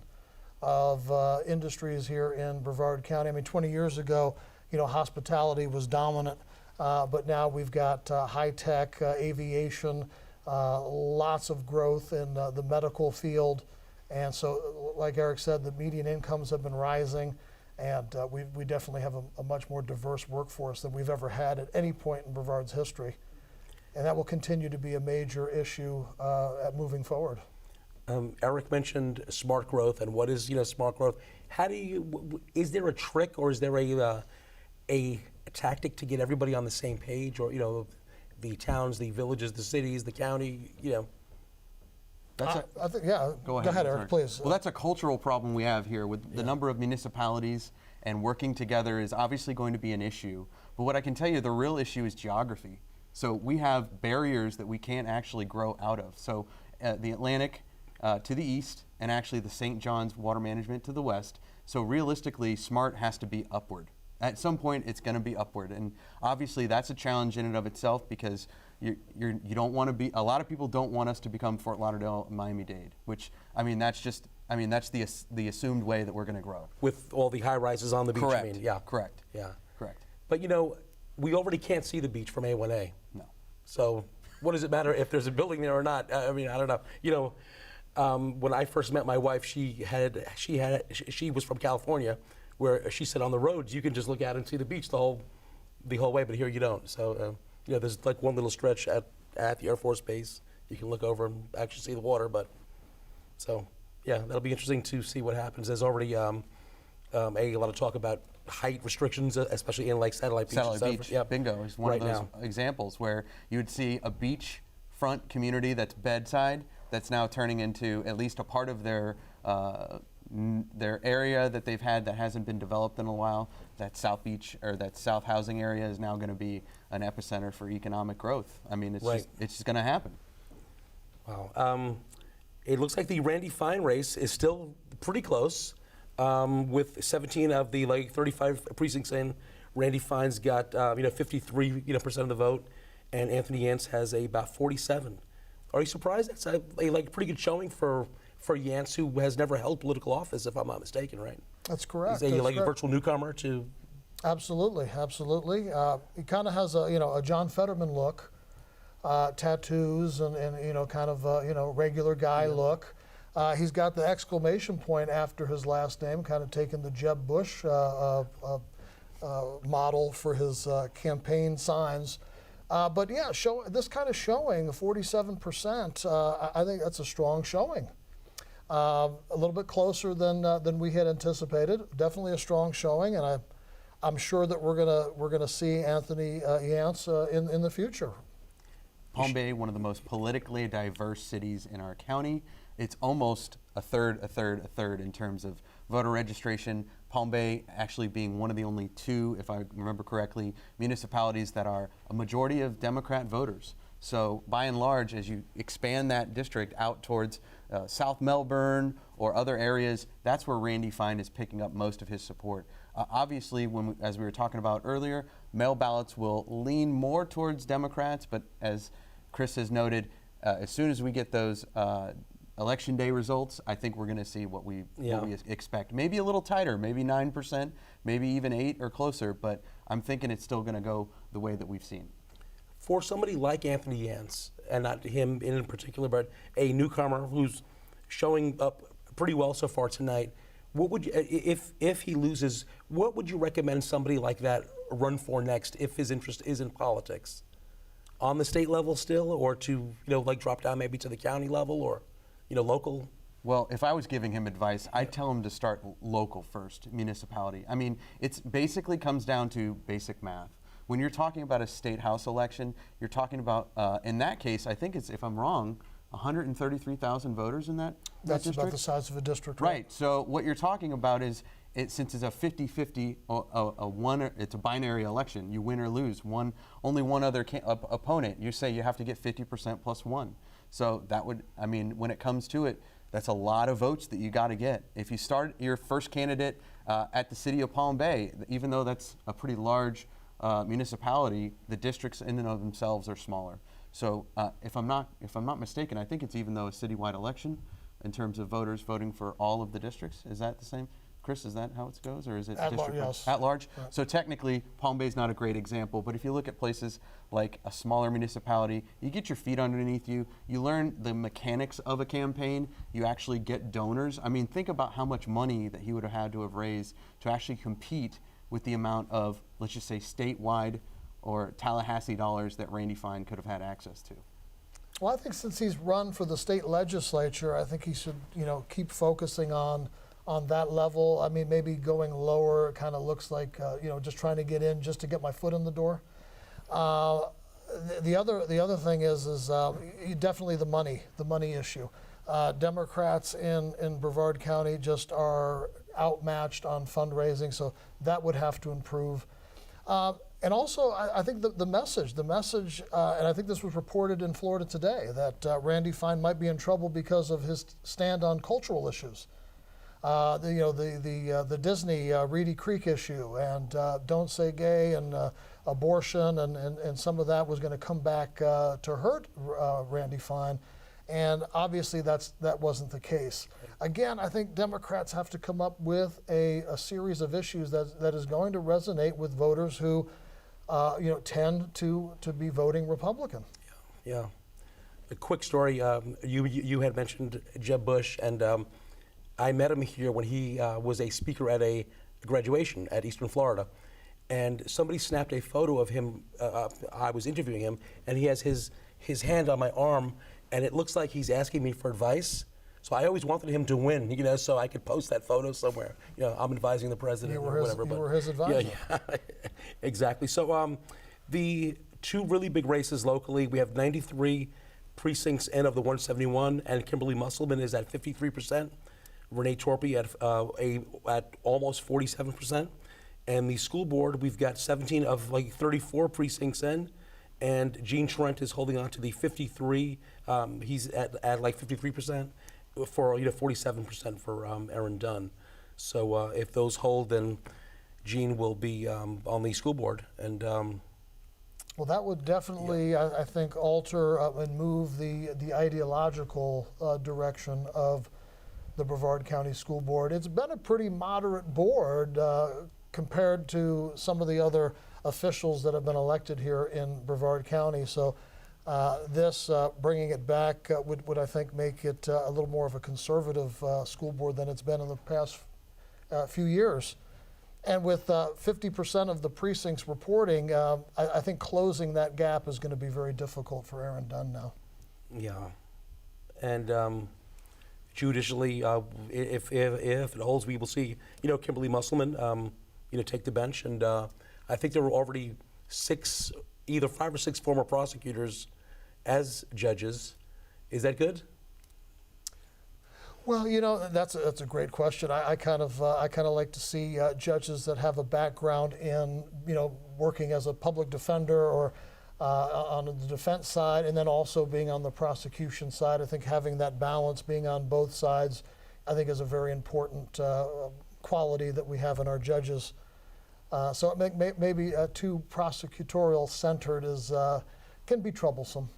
of industries here in Brevard County. I mean, 20 years ago, hospitality was dominant, but now we've got high-tech aviation, lots of growth in the medical field, and so, like Eric said, the median incomes have been rising, and we definitely have a much more diverse workforce than we've ever had at any point in Brevard's history, and that will continue to be a major issue moving forward. Eric mentioned smart growth, and what is smart growth? Is there a trick, or is there a tactic to get everybody on the same page, or the towns, the villages, the cities, the county? I think Go ahead, Eric, please. Well, that's a cultural problem we have here with the number of municipalities, and working together is obviously going to be an issue. But what I can tell you, the real issue is geography. So we have barriers that we can't actually grow out of. So the Atlantic to the east, and actually the St. John's water management to the west. So realistically, smart has to be upward. At some point, it's going to be upward, and obviously that's a challenge in and of itself, because you don't want to be. A lot of people don't want us to become Fort Lauderdale, Miami-Dade, which that's the assumed way that we're going to grow. With all the high rises on the beach. Correct. I mean, yeah. Correct. Yeah. Correct. But we already can't see the beach from A1A. No. So what does it matter if there's a building there or not? I mean, I don't know. When I first met my wife, she was from California, where she said on the roads you can just look out and see the beach the whole way, but here you don't. So there's like one little stretch at the Air Force Base you can look over and actually see the water. But so that'll be interesting to see what happens. There's already a lot of talk about height restrictions, especially in like Satellite Beach. Satellite Beach, yeah. bingo, is one Right of those now. examples where you would see a beachfront community that's bedside, that's now turning into at least a part of their their area that they've had that hasn't been developed in a while, that South Beach or that South housing area is now going to be an epicenter for economic growth. I mean, it's just going to happen. Wow. It looks like the Randy Fine race is still pretty close. With 17 of the 35 precincts in, Randy Fine's got 53% of the vote, and Anthony Yance has about 47. Are you surprised? That's a pretty good showing for Yance, who has never held political office, if I'm not mistaken, right? That's correct. He's a virtual newcomer to. Absolutely. He kind of has a John Fetterman look, tattoos and kind of regular guy look. He's got the exclamation point after his last name, kind of taking the Jeb Bush model for his campaign signs. But yeah, this kind of showing, 47%, I think that's a strong showing. A little bit closer than we had anticipated. Definitely a strong showing, and I'm sure that we're gonna see Anthony Yance in the future. Palm Bay, one of the most politically diverse cities in our county. It's almost a third in terms of voter registration. Palm Bay actually being one of the only two, if I remember correctly, municipalities that are a majority of Democrat voters. So by and large, as you expand that district out towards South Melbourne or other areas, that's where Randy Fine is picking up most of his support. Obviously, as we were talking about earlier, mail ballots will lean more towards Democrats, but as Chris has noted, as soon as we get those Election Day results, I think we're going to see what we expect. Maybe a little tighter, maybe 9%, maybe even 8 or closer, but I'm thinking it's still going to go the way that we've seen. For somebody like Anthony Yance, and not him in particular, but a newcomer who's showing up pretty well so far tonight, what would you, if he loses, what would you recommend somebody like that run for next if his interest is in politics? On the state level still, or to drop down maybe to the county level, or local? Well, if I was giving him advice, I'd tell him to start local first, municipality. I mean, it basically comes down to basic math. When you're talking about a state house election, you're talking about, in that case, I think it's, if I'm wrong, 133,000 voters in that That's district? about the size of a district. Right. So what you're talking about is, since it's a 50-50, it's a binary election, you win or lose. Only one other opponent. You say you have to get 50% plus one. So that would, I mean, when it comes to it, that's a lot of votes that you got to get. If you start your first candidate at the city of Palm Bay, even though that's a pretty large municipality, the districts in and of themselves are smaller. So if I'm not mistaken, I think it's even though a citywide election in terms of voters voting for all of the districts. Is that the same? Chris, is that how it goes, or is it at district? Yes. At large? Right. So technically, Palm Bay's not a great example, but if you look at places like a smaller municipality, you get your feet underneath you, you learn the mechanics of a campaign, you actually get donors. I mean, think about how much money that he would have had to have raised to actually compete with the amount of, let's just say, statewide or Tallahassee dollars that Randy Fine could have had access to. Well, I think since he's run for the state legislature, I think he should, keep focusing on that level. I mean, maybe going lower, it kind of looks like, just trying to get in just to get my foot in the door. The other thing is definitely the money issue. Democrats in Brevard County just are outmatched on fundraising, so that would have to improve. And also, I think the message, and I think this was reported in Florida today, that Randy Fine might be in trouble because of his stand on cultural issues. The Disney Reedy Creek issue and Don't Say Gay and abortion and some of that was going to come back to hurt Randy Fine, and obviously that wasn't the case. Again, I think Democrats have to come up with a series of issues that is going to resonate with voters who tend to be voting Republican. Yeah. A quick story. You had mentioned Jeb Bush, and I met him here when he was a speaker at a graduation at Eastern Florida, and somebody snapped a photo of him. I was interviewing him, and he has his hand on my arm, and it looks like he's asking me for advice. So I always wanted him to win, so I could post that photo somewhere. I'm advising the president or whatever. You were his advisor. Yeah, exactly. So the two really big races locally, we have 93 precincts in of the 171, and Kimberly Musselman is at 53%. Renee Torpy at almost 47%. And the school board, we've got 17 of like 34 precincts in, and Gene Trent is holding on to the 53. He's at like 53% for 47% for Aaron Dunn. So if those hold, then Gene will be on the school board. And well, that would definitely, I think, alter and move the ideological direction of the Brevard County School Board. It's been a pretty moderate board compared to some of the other officials that have been elected here in Brevard County. So this bringing it back would I think make it a little more of a conservative school board than it's been in the past few years. And with 50% of the precincts reporting, I think closing that gap is going to be very difficult for Aaron Dunn now. yeah, and judicially, if it holds, we will see Kimberly Musselman take the bench, and I think there were already either 5 or 6 former prosecutors as judges. Is that good? Well, that's a great question. I kind of like to see judges that have a background in working as a public defender or on the defense side, and then also being on the prosecution side. I think having that balance, being on both sides, I think is a very important quality that we have in our judges. So maybe too prosecutorial centered can be troublesome.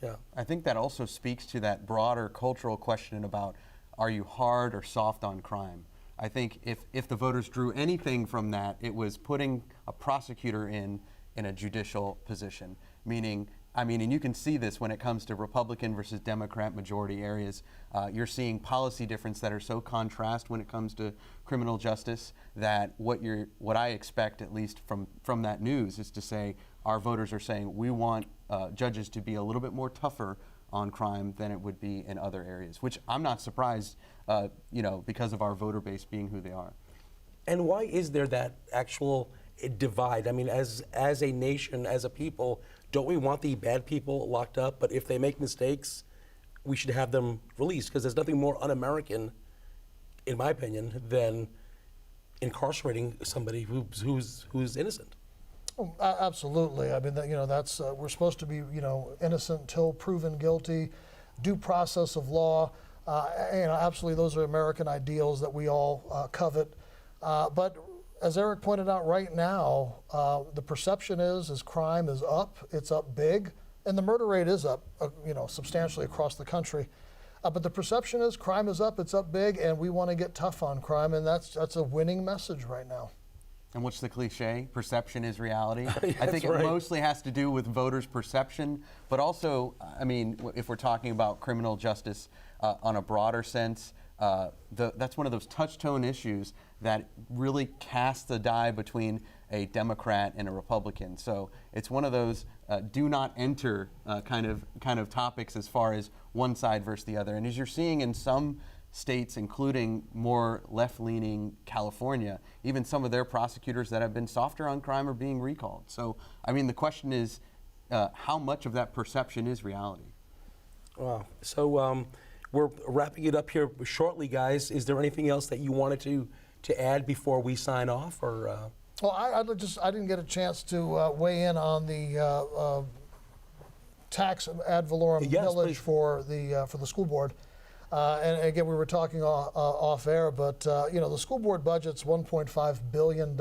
Yeah. I think that also speaks to that broader cultural question about, are you hard or soft on crime? I think if the voters drew anything from that, it was putting a prosecutor in a judicial position. Meaning, and you can see this when it comes to Republican versus Democrat majority areas. You're seeing policy difference that are so contrast when it comes to criminal justice that what I expect, at least from that news, is to say our voters are saying we want judges to be a little bit more tougher on crime than it would be in other areas, which I'm not surprised, because of our voter base being who they are. And why is there that actual divide? I mean, as a nation, as a people, don't we want the bad people locked up? But if they make mistakes, we should have them released, because there's nothing more un-American, in my opinion, than incarcerating somebody who's innocent. Oh, absolutely. I mean, that's we're supposed to be, innocent until proven guilty, due process of law. Absolutely, those are American ideals that we all covet. But as Eric pointed out, right now, the perception is crime is up. It's up big, and the murder rate is up, substantially across the country. But the perception is crime is up. It's up big, and we want to get tough on crime, and that's a winning message right now. And what's the cliche? Perception is reality. That's I think it right. mostly has to do with voters' perception, but also, if we're talking about criminal justice on a broader sense, that's one of those touch-tone issues that really casts the die between a Democrat and a Republican. So it's one of those do not enter kind of topics as far as one side versus the other. And as you're seeing in some states, including more left-leaning California, even some of their prosecutors that have been softer on crime are being recalled. So, the question is, how much of that perception is reality? Wow. So we're wrapping it up here shortly, guys. Is there anything else that you wanted to add before we sign off, or? Well, I didn't get a chance to weigh in on the tax ad valorem Yes, millage please. for the school board. And again, we were talking off air, but the school board budget's $1.5 billion.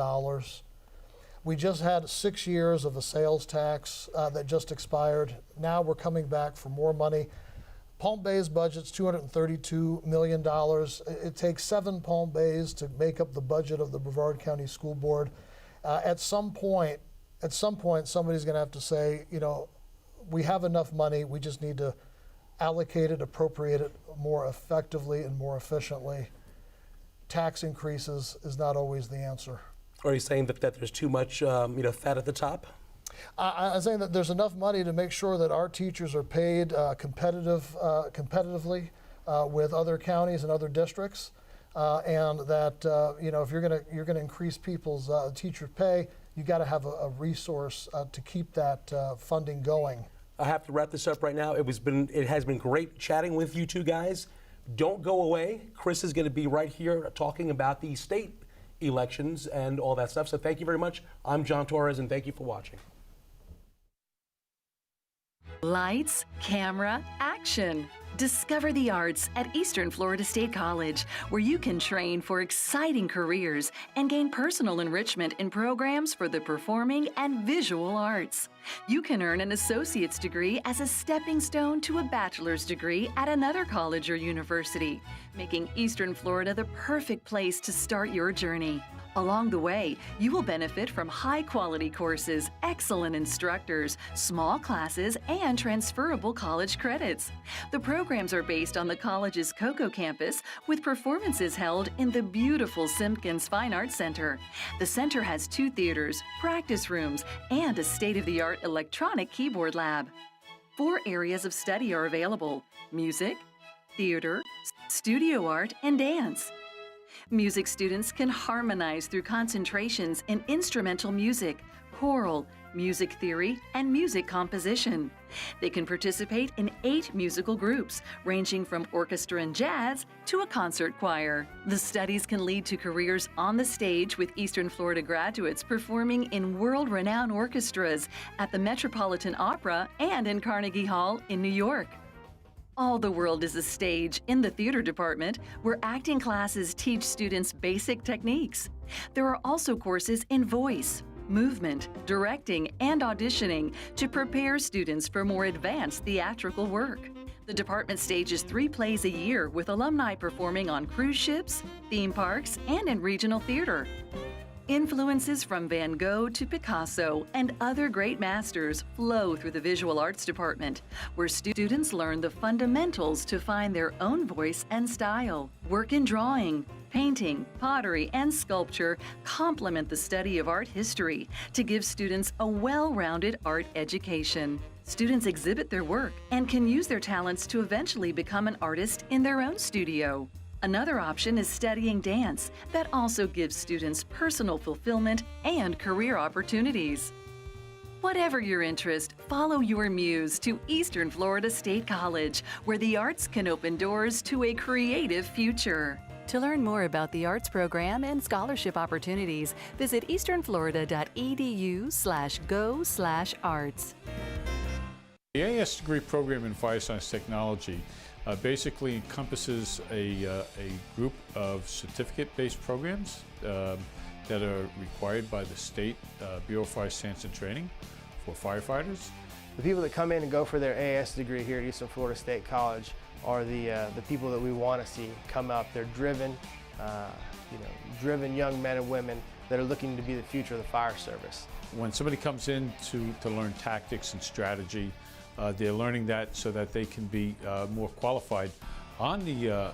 We just had 6 years of a sales tax that just expired. Now we're coming back for more money. Palm Bay's budget's $232 million. It takes 7 Palm Bays to make up the budget of the Brevard County School Board. At some point, somebody's going to have to say, we have enough money. We just need to allocate it, appropriate it more effectively and more efficiently. Tax increases is not always the answer. Are you saying that there's too much fat at the top? I'm saying that there's enough money to make sure that our teachers are paid competitively with other counties and other districts, and that if you're going to increase people's teacher pay, you got to have a resource to keep that funding going. I have to wrap this up right now. It has been great chatting with you two guys. Don't go away. Chris is going to be right here talking about the state elections and all that stuff. So thank you very much. I'm John Torres, and thank you for watching. Lights, camera, action. Discover the arts at Eastern Florida State College, where you can train for exciting careers and gain personal enrichment in programs for the performing and visual arts. You can earn an associate's degree as a stepping stone to a bachelor's degree at another college or university, making Eastern Florida the perfect place to start your journey. Along the way, you will benefit from high-quality courses, excellent instructors, small classes, and transferable college credits. The programs are based on the college's Cocoa campus, with performances held in the beautiful Simpkins Fine Arts Center. The center has 2 theaters, practice rooms, and a state-of-the-art electronic keyboard lab. 4 areas of study are available: music, theater, studio art, and dance. Music students can harmonize through concentrations in instrumental music, choral, music theory, and music composition. They can participate in 8 musical groups, ranging from orchestra and jazz to a concert choir. The studies can lead to careers on the stage, with Eastern Florida graduates performing in world-renowned orchestras at the Metropolitan Opera and in Carnegie Hall in New York. All the world is a stage in the theater department, where acting classes teach students basic techniques. There are also courses in voice, movement, directing, and auditioning to prepare students for more advanced theatrical work. The department stages 3 plays a year, with alumni performing on cruise ships, theme parks, and in regional theater. Influences from Van Gogh to Picasso and other great masters flow through the Visual Arts Department, where students learn the fundamentals to find their own voice and style. Work in drawing, painting, pottery, and sculpture complement the study of art history to give students a well-rounded art education. Students exhibit their work and can use their talents to eventually become an artist in their own studio. Another option is studying dance that also gives students personal fulfillment and career opportunities. Whatever your interest, follow your muse to Eastern Florida State College, where the arts can open doors to a creative future. To learn more about the arts program and scholarship opportunities, visit easternflorida.edu/go/arts. The AS degree program in Fire Science Technology basically encompasses a group of certificate-based programs that are required by the State Bureau of Fire Science and Training for firefighters. The people that come in and go for their AS degree here at Eastern Florida State College are the people that we want to see come up. They're driven, driven young men and women that are looking to be the future of the fire service. When somebody comes in to learn tactics and strategy, they're learning that so that they can be more qualified on the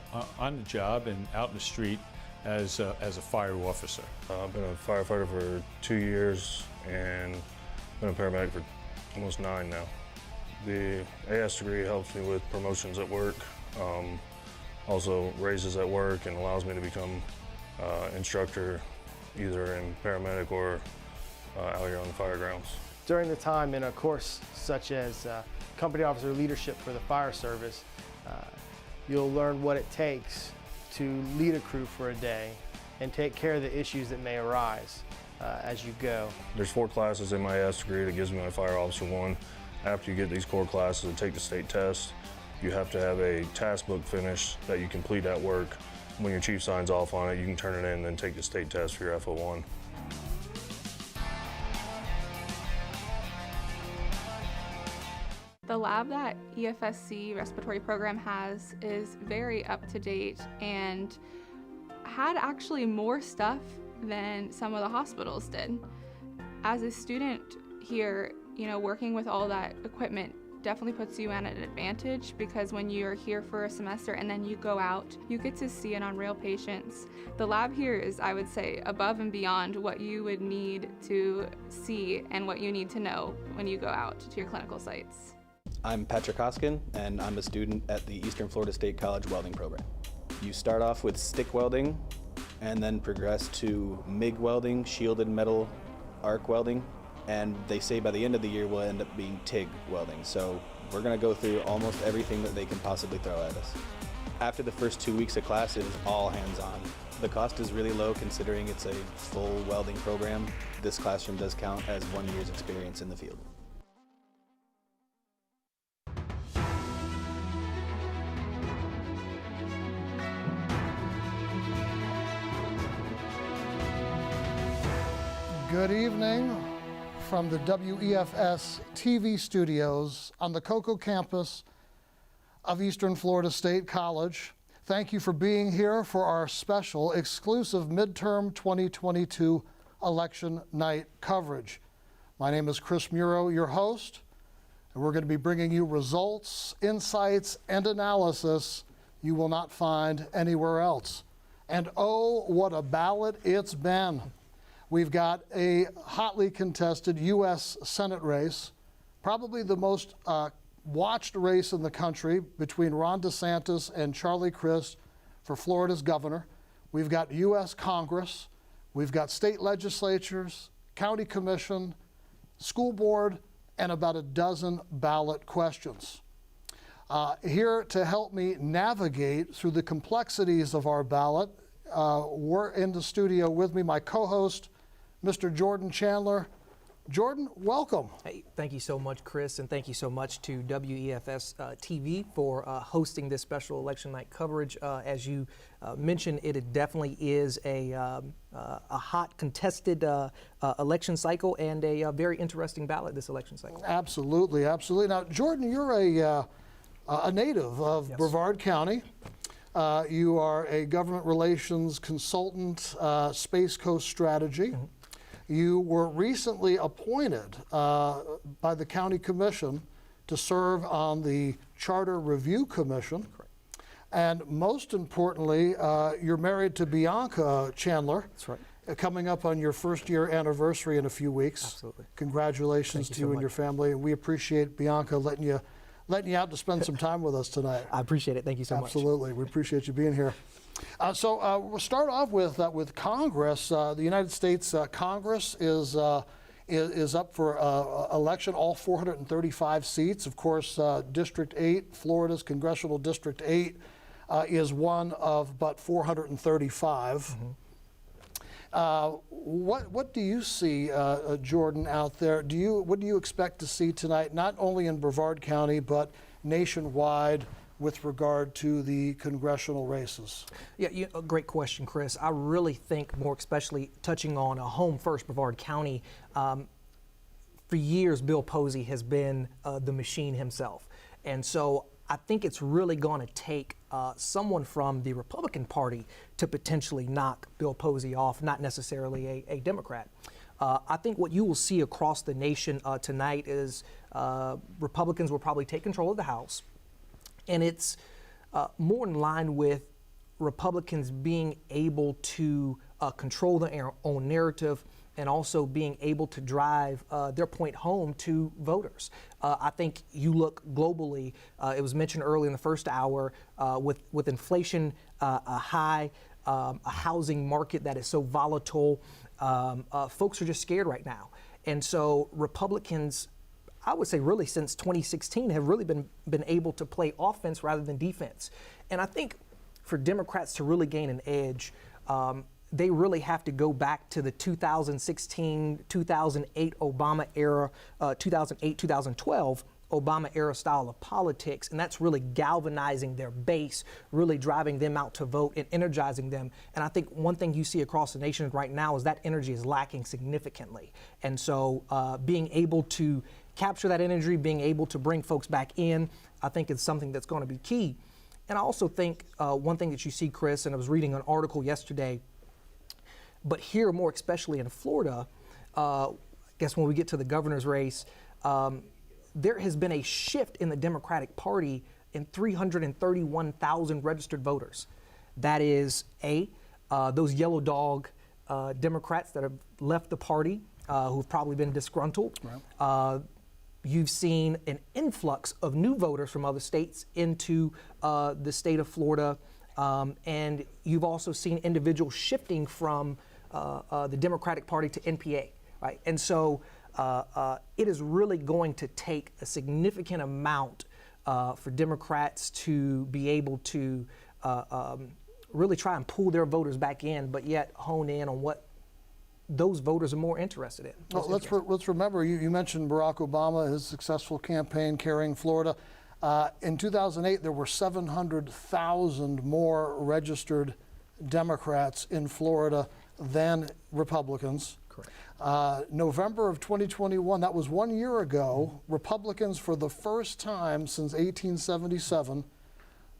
job and out in the street as a fire officer. I've been a firefighter for 2 years and been a paramedic for almost 9 now. The AS degree helps me with promotions at work, also raises at work, and allows me to become instructor either in paramedic or out here on the fire grounds. During the time in a course such as company officer leadership for the fire service, you'll learn what it takes to lead a crew for a day and take care of the issues that may arise as you go. There's 4 classes in my AS degree that gives me my Fire Officer 1. After you get these core classes and take the state test, you have to have a task book finished that you complete at work. When your chief signs off on it, you can turn it in and then take the state test for your FO1. The lab that EFSC respiratory program has is very up to date and had actually more stuff than some of the hospitals did. As a student here, working with all that equipment definitely puts you at an advantage, because when you're here for a semester and then you go out, you get to see it on real patients. The lab here is, I would say, above and beyond what you would need to see and what you need to know when you go out to your clinical sites. I'm Patrick Hoskin, and I'm a student at the Eastern Florida State College welding program. You start off with stick welding and then progress to MIG welding, shielded metal arc welding, and they say by the end of the year we'll end up being TIG welding. So we're going to go through almost everything that they can possibly throw at us. After the first 2 weeks of class, it is all hands-on. The cost is really low considering it's a full welding program. This classroom does count as 1 year's experience in the field. Good evening from the WEFS-TV studios on the Cocoa campus of Eastern Florida State College. Thank you for being here for our special exclusive midterm 2022 election night coverage. My name is Chris Muro, your host, and we're going to be bringing you results, insights, and analysis you will not find anywhere else. And oh, what a ballot it's been. We've got a hotly contested U.S. Senate race, probably the most watched race in the country between Ron DeSantis and Charlie Crist for Florida's governor. We've got U.S. Congress, we've got state legislatures, county commission, school board, and about a dozen ballot questions. Here to help me navigate through the complexities of our ballot, we're in the studio with me, my co-host, Mr. Jordan Chandler. Jordan, welcome. Hey, thank you so much, Chris, and thank you so much to WEFS-TV for hosting this special election night coverage. As you mentioned, it definitely is a hot, contested election cycle and a very interesting ballot this election cycle. Absolutely, absolutely. Now, Jordan, you're a native of Brevard County. You are a government relations consultant, Space Coast Strategy. Mm-hmm. You were recently appointed by the County Commission to serve on the Charter Review Commission. Correct. And most importantly, you're married to Bianca Chandler. That's right. Coming up on your first year anniversary in a few weeks. Absolutely. Congratulations to you and your family. And we appreciate Bianca letting you out to spend some time with us tonight. I appreciate it. Thank you so much. Absolutely. We appreciate you being here. So we'll start off with Congress. The United States Congress is up for election, all 435 seats. Of course, District 8, Florida's Congressional District 8, is one of but 435. Mm-hmm. What do you see, Jordan, out there? What do you expect to see tonight, not only in Brevard County, but nationwide, with regard to the congressional races? Yeah, a great question, Chris. I really think, more especially touching on a home first, Brevard County, for years Bill Posey has been the machine himself. And so I think it's really going to take someone from the Republican Party to potentially knock Bill Posey off, not necessarily a Democrat. I think what you will see across the nation tonight is Republicans will probably take control of the House. And it's more in line with Republicans being able to control their own narrative and also being able to drive their point home to voters. I think you look globally, it was mentioned early in the first hour, with inflation high, a housing market that is so volatile, folks are just scared right now. And so Republicans, I would say really since 2016, have really been able to play offense rather than defense. And I think for Democrats to really gain an edge, they really have to go back to the 2016, 2008 Obama era, 2008, 2012 Obama era style of politics. And that's really galvanizing their base, really driving them out to vote and energizing them. And I think one thing you see across the nation right now is that energy is lacking significantly. And so being able to capture that energy, being able to bring folks back in, I think is something that's going to be key. And I also think one thing that you see, Chris, and I was reading an article yesterday, but here more especially in Florida, I guess when we get to the governor's race, there has been a shift in the Democratic Party in 331,000 registered voters. That is those yellow dog Democrats that have left the party, who've probably been disgruntled. Right. You've seen an influx of new voters from other states into the state of Florida, and you've also seen individuals shifting from the Democratic Party to NPA, right? And so it is really going to take a significant amount for Democrats to be able to really try and pull their voters back in, but yet hone in on what those voters are more interested in. Well, let's remember, you mentioned Barack Obama, his successful campaign carrying Florida. In 2008, there were 700,000 more registered Democrats in Florida than Republicans. Correct. November of 2021, that was 1 year ago, Republicans for the first time since 1877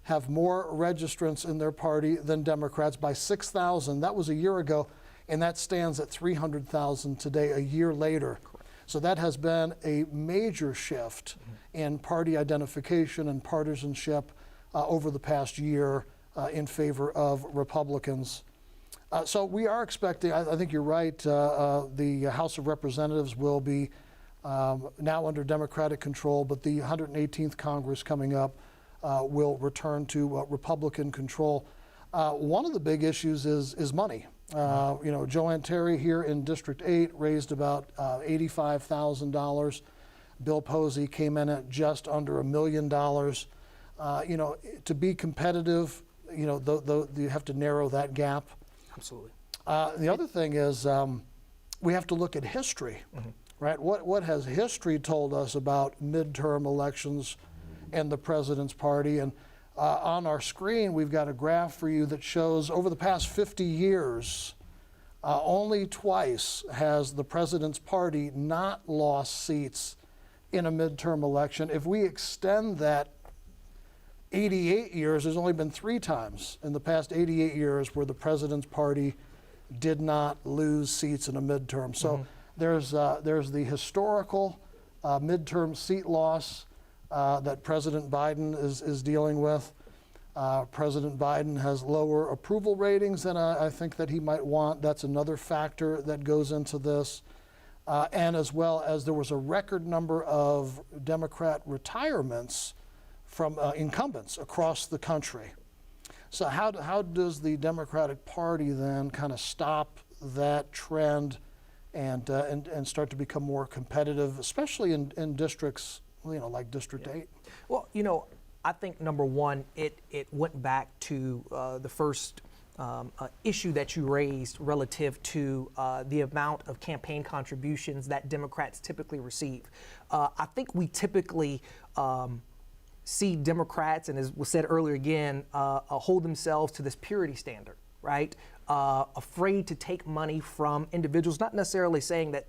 have more registrants in their party than Democrats by 6,000. That was a year ago, and that stands at 300,000 today, a year later. Correct. So that has been a major shift in party identification and partisanship over the past year in favor of Republicans. So we are expecting, I think you're right, the House of Representatives will be now under Democratic control, but the 118th Congress coming up will return to Republican control. One of the big issues is money. Joanne Terry here in District 8 raised about $85,000. Bill Posey came in at just under $1 million. To be competitive, you have to narrow that gap. Absolutely. The other thing is we have to look at history, right? What has history told us about midterm elections and the president's party? And on our screen, we've got a graph for you that shows over the past 50 years, only twice has the president's party not lost seats in a midterm election. If we extend that 88 years, there's only been 3 times in the past 88 years where the president's party did not lose seats in a midterm. So there's the historical midterm seat loss that President Biden is dealing with. President Biden has lower approval ratings than I think that he might want. That's another factor that goes into this. And as well as there was a record number of Democrat retirements from incumbents across the country. So how does the Democratic Party then kind of stop that trend and start to become more competitive, especially in districts, like District 8? Well, I think number one, it went back to the first issue that you raised relative to the amount of campaign contributions that Democrats typically receive. I think we typically see Democrats, and as was said earlier again, hold themselves to this purity standard, right? Afraid to take money from individuals, not necessarily saying that,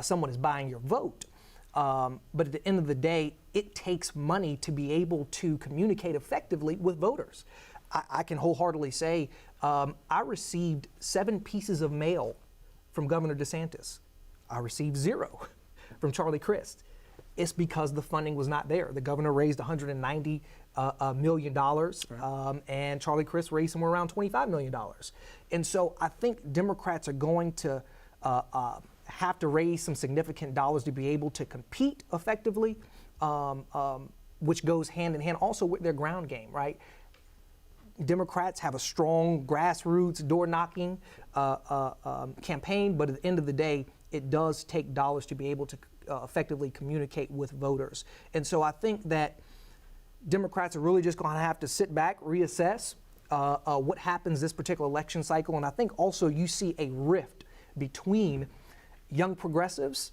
someone is buying your vote. But at the end of the day, it takes money to be able to communicate effectively with voters. I can wholeheartedly say I received 7 pieces of mail from Governor DeSantis. I received 0 from Charlie Crist. It's because the funding was not there. The governor raised $190 million, and Charlie Crist raised somewhere around $25 million. And so I think Democrats are going to have to raise some significant dollars to be able to compete effectively, which goes hand in hand also with their ground game, right? Democrats have a strong grassroots door knocking campaign, but at the end of the day, it does take dollars to be able to effectively communicate with voters. And so I think that Democrats are really just going to have to sit back, reassess what happens this particular election cycle. And I think also you see a rift between young progressives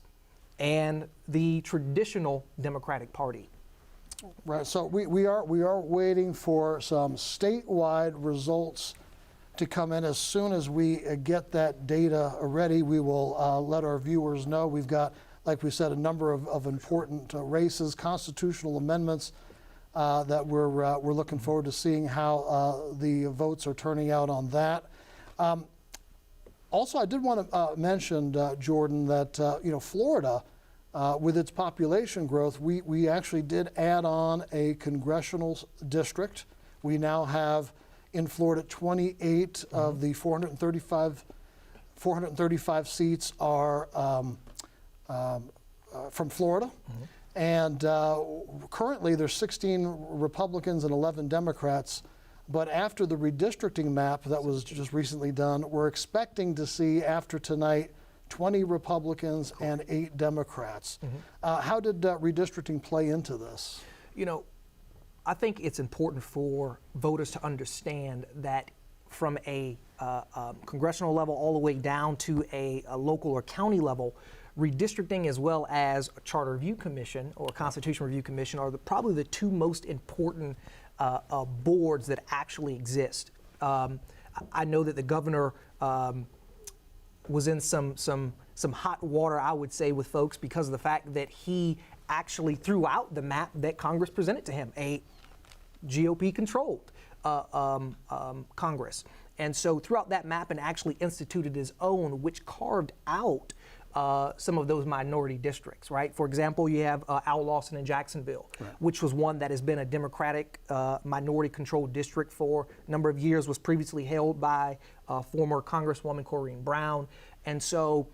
and the traditional Democratic Party. Right. So we are waiting for some statewide results to come in. As soon as we get that data ready, we will let our viewers know. We've got, like we said, a number of important races, constitutional amendments that we're looking forward to seeing how the votes are turning out on that. Also, I did want to mention, Jordan, that Florida, with its population growth, we actually did add on a congressional district. We now have in Florida 28 of the 435 seats are from Florida. And currently there's 16 Republicans and 11 Democrats. But after the redistricting map that was just recently done, we're expecting to see after tonight 20 Republicans and 8 Democrats. How did redistricting play into this? I think it's important for voters to understand that from a congressional level all the way down to a local or county level, redistricting as well as a Charter Review Commission or Constitutional Review Commission are probably the two most important boards that actually exist. I know that the governor was in some hot water, I would say, with folks because of the fact that he actually threw out the map that Congress presented to him, a GOP-controlled Congress. And so throughout that map and actually instituted his own, which carved out some of those minority districts, right? For example, you have Al Lawson in Jacksonville, which was one that has been a Democratic minority-controlled district for a number of years, was previously held by former Congresswoman Corrine Brown. And so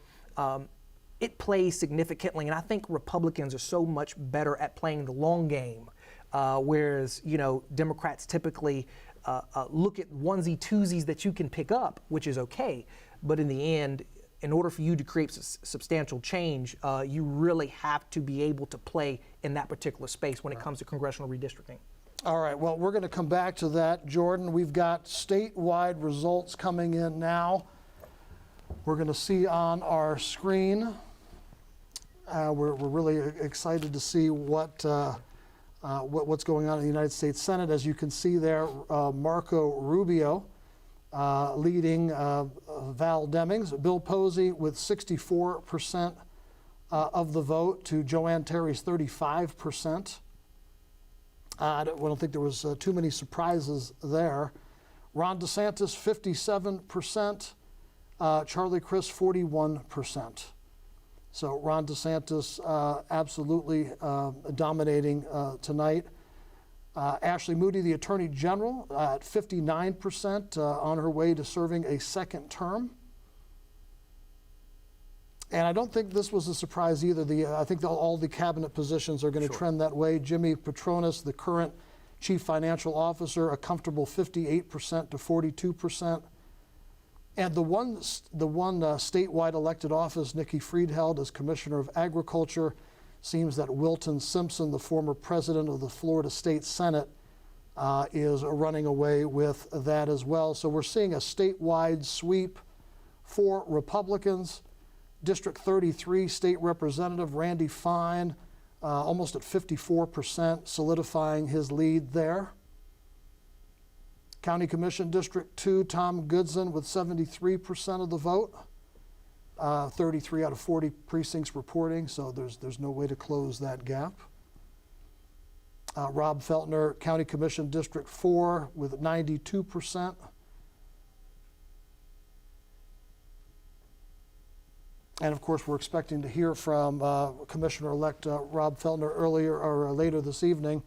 it plays significantly, and I think Republicans are so much better at playing the long game, whereas, Democrats typically look at onesie-twosies that you can pick up, which is okay, but in the end, in order for you to create substantial change, you really have to be able to play in that particular space when it comes to congressional redistricting. All right, well, we're going to come back to that, Jordan. We've got statewide results coming in now. We're going to see on our screen. We're really excited to see what's going on in the United States Senate. As you can see there, Marco Rubio leading Val Demings, Bill Posey with 64% of the vote to Joanne Terry's 35%. I don't think there was too many surprises there. Ron DeSantis 57%, Charlie Crist 41%. So Ron DeSantis absolutely dominating tonight. Ashley Moody, the Attorney General, at 59% on her way to serving a second term. And I don't think this was a surprise either. I think all the cabinet positions are going to trend that way. Jimmy Patronis, the current Chief Financial Officer, a comfortable 58% to 42%. And the one statewide elected office, Nikki Fried held as Commissioner of Agriculture, seems that Wilton Simpson, the former president of the Florida State Senate, is running away with that as well. So we're seeing a statewide sweep for Republicans. District 33 State Representative Randy Fine, almost at 54%, solidifying his lead there. County Commission District 2, Tom Goodson with 73% of the vote. 33 out of 40 precincts reporting, so there's no way to close that gap. Rob Felner, County Commission District 4 with 92%. And of course, we're expecting to hear from Commissioner-elect Rob Felner earlier or later this evening.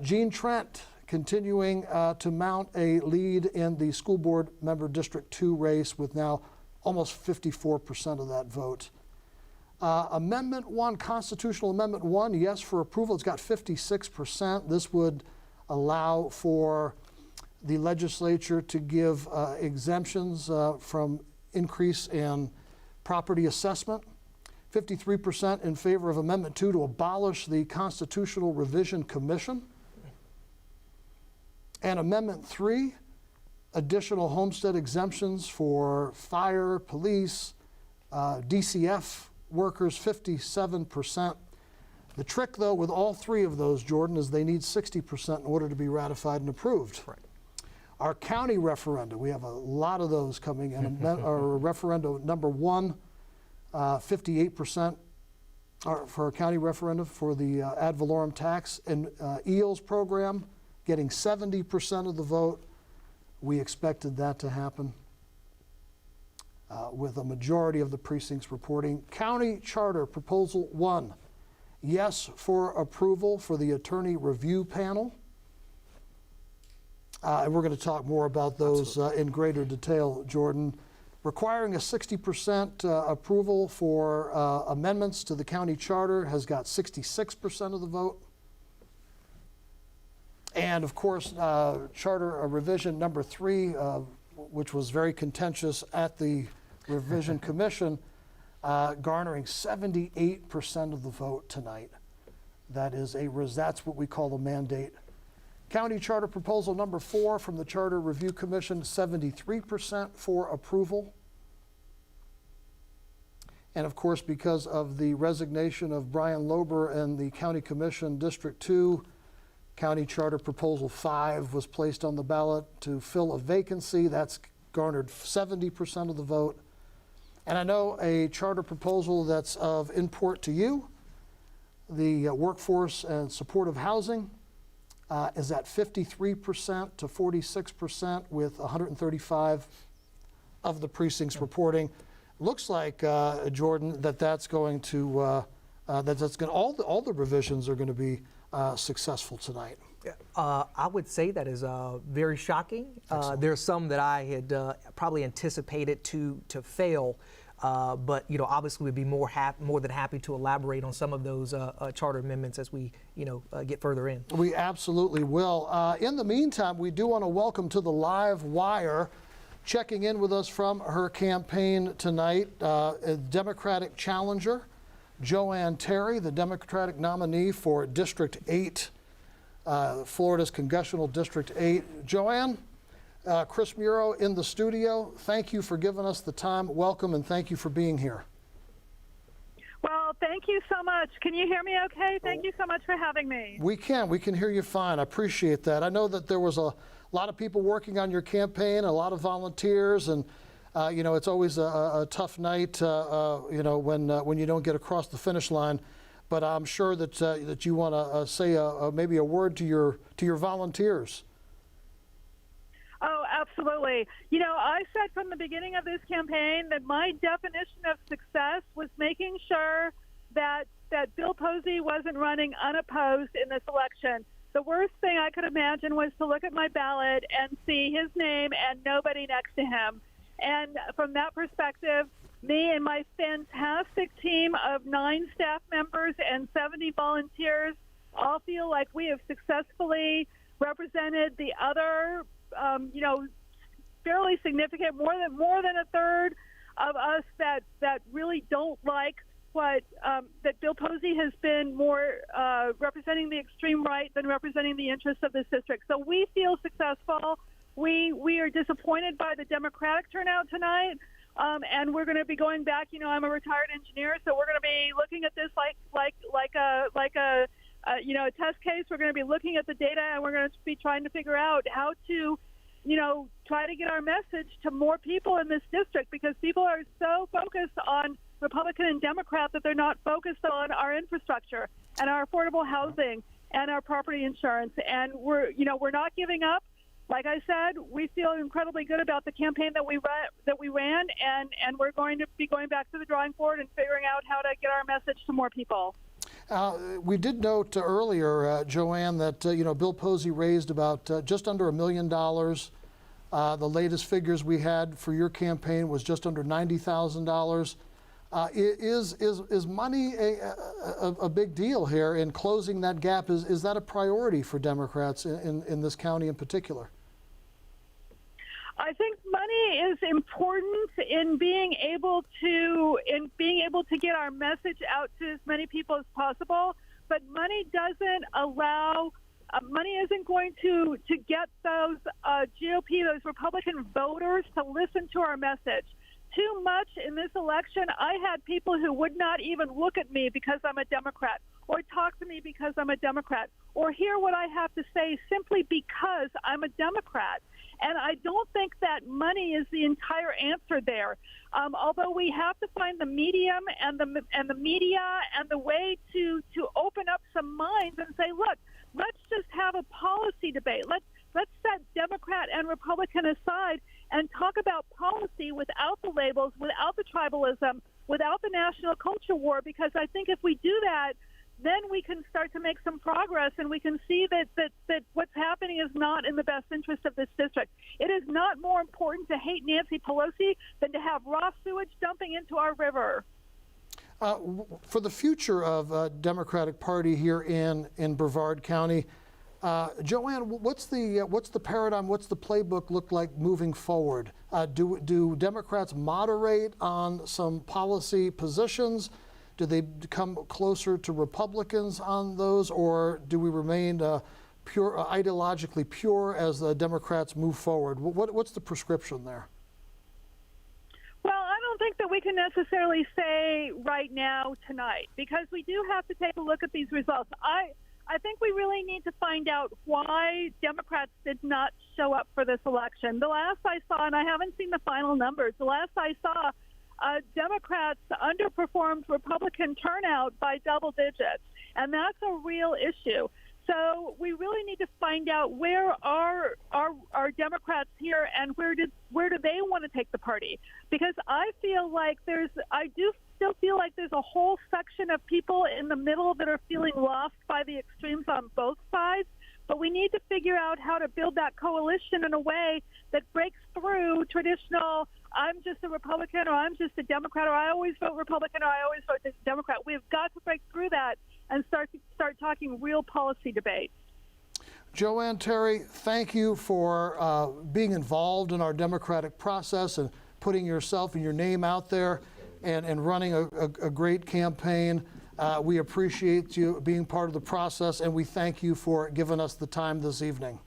Gene Trent continuing to mount a lead in the school board member District 2 race with now almost 54% of that vote. Amendment 1, Constitutional Amendment 1, yes for approval, it's got 56%. This would allow for the legislature to give exemptions from increase in property assessment. 53% in favor of Amendment 2 to abolish the Constitutional Revision Commission. And Amendment 3, additional homestead exemptions for fire, police, DCF workers, 57%. The trick, though, with all three of those, Jordan, is they need 60% in order to be ratified and approved. Right. Our county referenda, we have a lot of those coming in. Our referendum number 1, 58% for our county referendum for the ad valorem tax. And EELS program getting 70% of the vote. We expected that to happen with a majority of the precincts reporting. County Charter Proposal 1, yes for approval for the Attorney Review Panel. And we're going to talk more about those in greater detail, Jordan. Requiring a 60% approval for amendments to the county charter has got 66% of the vote. And of course, Charter Revision number 3, which was very contentious at the Revision Commission, garnering 78% of the vote tonight. That's what we call the mandate County Charter Proposal number 4 from the Charter Review Commission, 73% for approval. And of course, because of the resignation of Brian Lober and the County Commission District 2, County Charter Proposal 5 was placed on the ballot to fill a vacancy. That's garnered 70% of the vote. And I know a charter proposal that's of import to you, the workforce and supportive housing, is at 53% to 46% with 135 of the precincts reporting. Looks like, Jordan, that's going to, all the revisions are going to be successful tonight. I would say that is very shocking. There's some that I had probably anticipated to fail, but obviously we'd be more than happy to elaborate on some of those charter amendments as we get further in. We absolutely will. In the meantime, we do want to welcome to the live wire, checking in with us from her campaign tonight, a Democratic challenger, Joanne Terry, the Democratic nominee for District 8, Florida's Congressional District 8. Joanne, Chris Muro in the studio, thank you for giving us the time. Welcome, and thank you for being here. Well, thank you so much. Can you hear me okay? Thank you so much for having me. We can hear you fine. I appreciate that. I know that there was a lot of people working on your campaign, a lot of volunteers, and it's always a tough night, when you don't get across the finish line. But I'm sure that you want to say maybe a word to your volunteers. Oh, absolutely. I said from the beginning of this campaign that my definition of success was making sure that Bill Posey wasn't running unopposed in this election. The worst thing I could imagine was to look at my ballot and see his name and nobody next to him. And from that perspective, me and my fantastic team of 9 staff members and 70 volunteers all feel like we have successfully represented the other, fairly significant, more than a third of us that really don't like what that Bill Posey has been more representing the extreme right than representing the interests of this district. So we feel successful. We are disappointed by the Democratic turnout tonight. And we're going to be going back. I'm a retired engineer, so we're going to be looking at this like a test case. We're going to be looking at the data, and we're going to be trying to figure out how to, try to get our message to more people in this district, because people are so focused on Republican and Democrat that they're not focused on our infrastructure and our affordable housing and our property insurance. And we're not giving up. Like I said, we feel incredibly good about the campaign that we ran, and we're going to be going back to the drawing board and figuring out how to get our message to more people. We did note earlier, Joanne, that Bill Posey raised about just under $1 million. The latest figures we had for your campaign was just under $90,000. Is money a big deal here in closing that gap? Is that a priority for Democrats in this county in particular? I think money is important in being able to get our message out to as many people as possible. But money doesn't allow. Money isn't going to get those GOP, those Republican voters to listen to our message. Too much in this election, I had people who would not even look at me because I'm a Democrat, or talk to me because I'm a Democrat, or hear what I have to say simply because I'm a Democrat. And I don't think that money is the entire answer there. Although we have to find the medium and the media and the way to open up some minds and say, look, let's just have a policy debate. Let's set Democrat and Republican aside and talk about policy without the labels, without the tribalism, without the national culture war, because I think if we do that, then we can start to make some progress, and we can see that what's happening is not in the best interest of this district. It is not more important to hate Nancy Pelosi than to have raw sewage dumping into our river. For the future of Democratic Party here in Brevard County, Joanne, what's the paradigm? What's the playbook look like moving forward? Do Democrats moderate on some policy positions? Do they come closer to Republicans on those, or do we remain pure, ideologically pure as the Democrats move forward? What's the prescription there? Well, I don't think that we can necessarily say right now, tonight, because we do have to take a look at these results. I think we really need to find out why Democrats did not show up for this election. The last I saw, and I haven't seen the final numbers, the last I saw, Democrats underperformed Republican turnout by double digits, and that's a real issue. So we really need to find out where are Democrats here, and where do they want to take the party? Because I do still feel like there's a whole section of people in the middle that are feeling lost by the extremes on both sides. But we need to figure out how to build that coalition in a way that breaks through traditional, I'm just a Republican, or I'm just a Democrat, or I always vote Republican, or I always vote Democrat. We've got to break through that and start talking real policy debates. Joanne Terry, thank you for being involved in our democratic process and putting yourself and your name out there and running a great campaign. We appreciate you being part of the process, and we thank you for giving us the time this evening.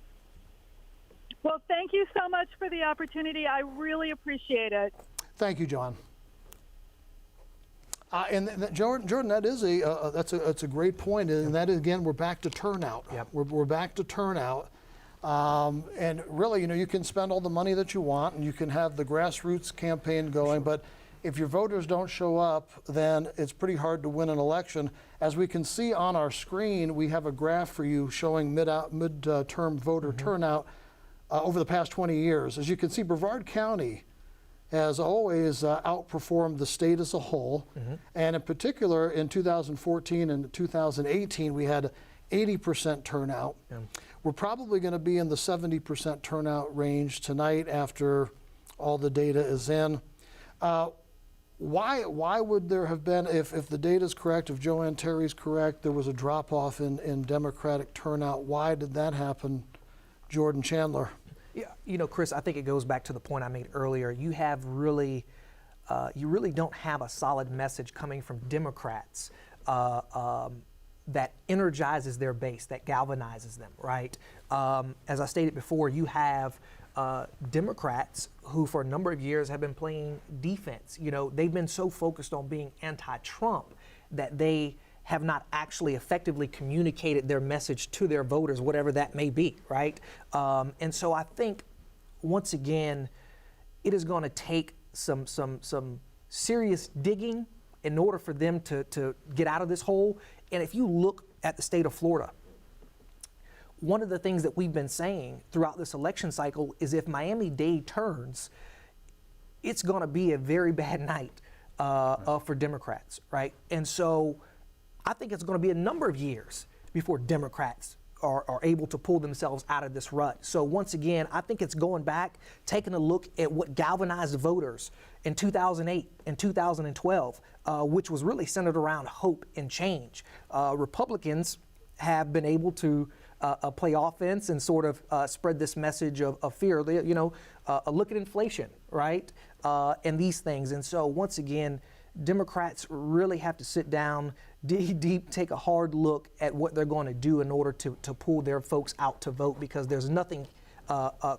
Well, thank you so much for the opportunity. I really appreciate it. Thank you, John. Jordan, that is that's a great point, and that is, again, we're back to turnout. Yep. We're back to turnout, and really, you can spend all the money that you want, and you can have the grassroots campaign going, but if your voters don't show up, then it's pretty hard to win an election. As we can see on our screen, we have a graph for you showing mid-term voter turnout over the past 20 years. As you can see, Brevard County has always outperformed the state as a whole. And in particular, in 2014 and 2018, we had 80% turnout. We're probably going to be in the 70% turnout range tonight after all the data is in. Why would there have been, if the data is correct, if Joanne Terry's correct, there was a drop-off in Democratic turnout? Why did that happen, Jordan Chandler? Yeah, Chris, I think it goes back to the point I made earlier. You really don't have a solid message coming from Democrats that energizes their base, that galvanizes them, right? As I stated before, you have Democrats who for a number of years have been playing defense. They've been so focused on being anti-Trump that they have not actually effectively communicated their message to their voters, whatever that may be, right? And so I think, once again, it is going to take some serious digging in order for them to get out of this hole. And if you look at the state of Florida, one of the things that we've been saying throughout this election cycle is if Miami-Dade turns, it's going to be a very bad night for Democrats, right? And so I think it's going to be a number of years before Democrats are able to pull themselves out of this rut. So once again, I think it's going back, taking a look at what galvanized voters in 2008 and 2012, which was really centered around hope and change. Republicans have been able to play offense and sort of spread this message of fear. Look at inflation, right? And these things. And so once again, Democrats really have to sit down, dig deep, take a hard look at what they're going to do in order to pull their folks out to vote, because there's nothing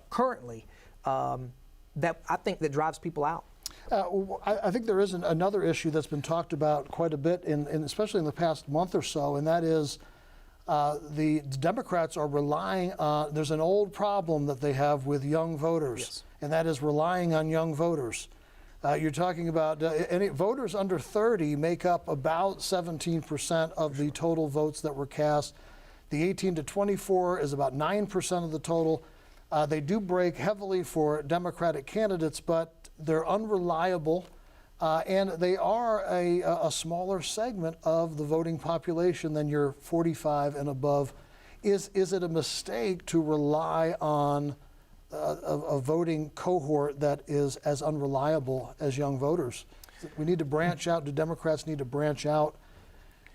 currently that I think that drives people out. I think there is another issue that's been talked about quite a bit, especially in the past month or so, and that is the Democrats are relying on, there's an old problem that they have with young voters, yes, and that is relying on young voters. You're talking about any voters under 30 make up about 17% of the total votes that were cast. The 18 to 24 is about 9% of the total. They do break heavily for Democratic candidates, but they're unreliable, and they are a smaller segment of the voting population than your 45 and above. Is it a mistake to rely on a voting cohort that is as unreliable as young voters? We need to branch out. Do Democrats need to branch out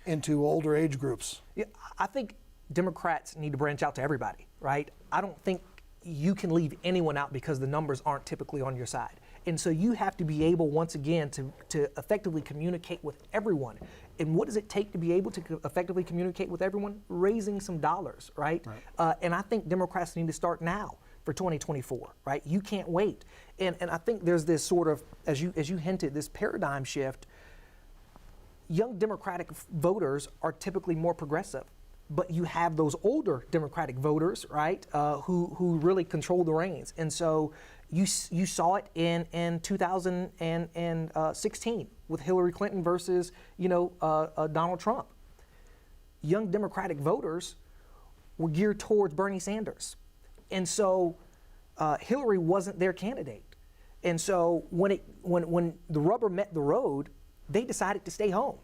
into older age groups? Yeah, I think Democrats need to branch out to everybody, right? I don't think you can leave anyone out because the numbers aren't typically on your side. And so you have to be able, once again, to effectively communicate with everyone. And what does it take to be able to effectively communicate with everyone? Raising some dollars, right? And I think Democrats need to start now for 2024, right? You can't wait. And I think there's this sort of, as you hinted, this paradigm shift. Young Democratic voters are typically more progressive, but you have those older Democratic voters, right, who really control the reins. And so you saw it in 2016 with Hillary Clinton versus Donald Trump. Young Democratic voters were geared towards Bernie Sanders, and so Hillary wasn't their candidate. And so when the rubber met the road, they decided to stay home,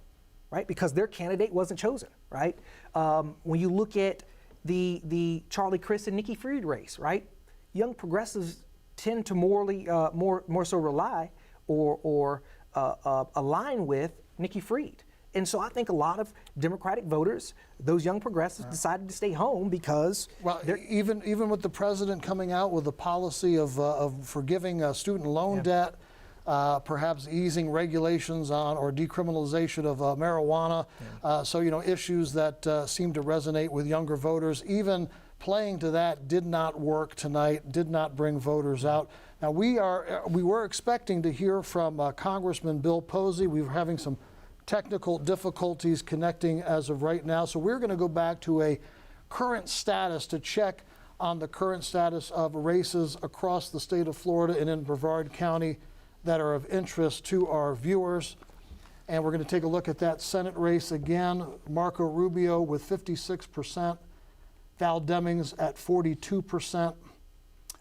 right? Because their candidate wasn't chosen, right? When you look at the Charlie Crist and Nikki Fried race, right? Young progressives tend to more so rely or align with Nikki Fried. And so I think a lot of Democratic voters, those young progressives, decided to stay home because even with the president coming out with a policy of forgiving student loan debt, perhaps easing regulations on or decriminalization of marijuana. So, issues that seem to resonate with younger voters, even playing to that did not work tonight, did not bring voters out. Now, we were expecting to hear from Congressman Bill Posey. We were having some technical difficulties connecting as of right now. So we're going to go back to a current status to check on the current status of races across the state of Florida and in Brevard County that are of interest to our viewers. And we're going to take a look at that Senate race again. Marco Rubio with 56%, Val Demings at 42%,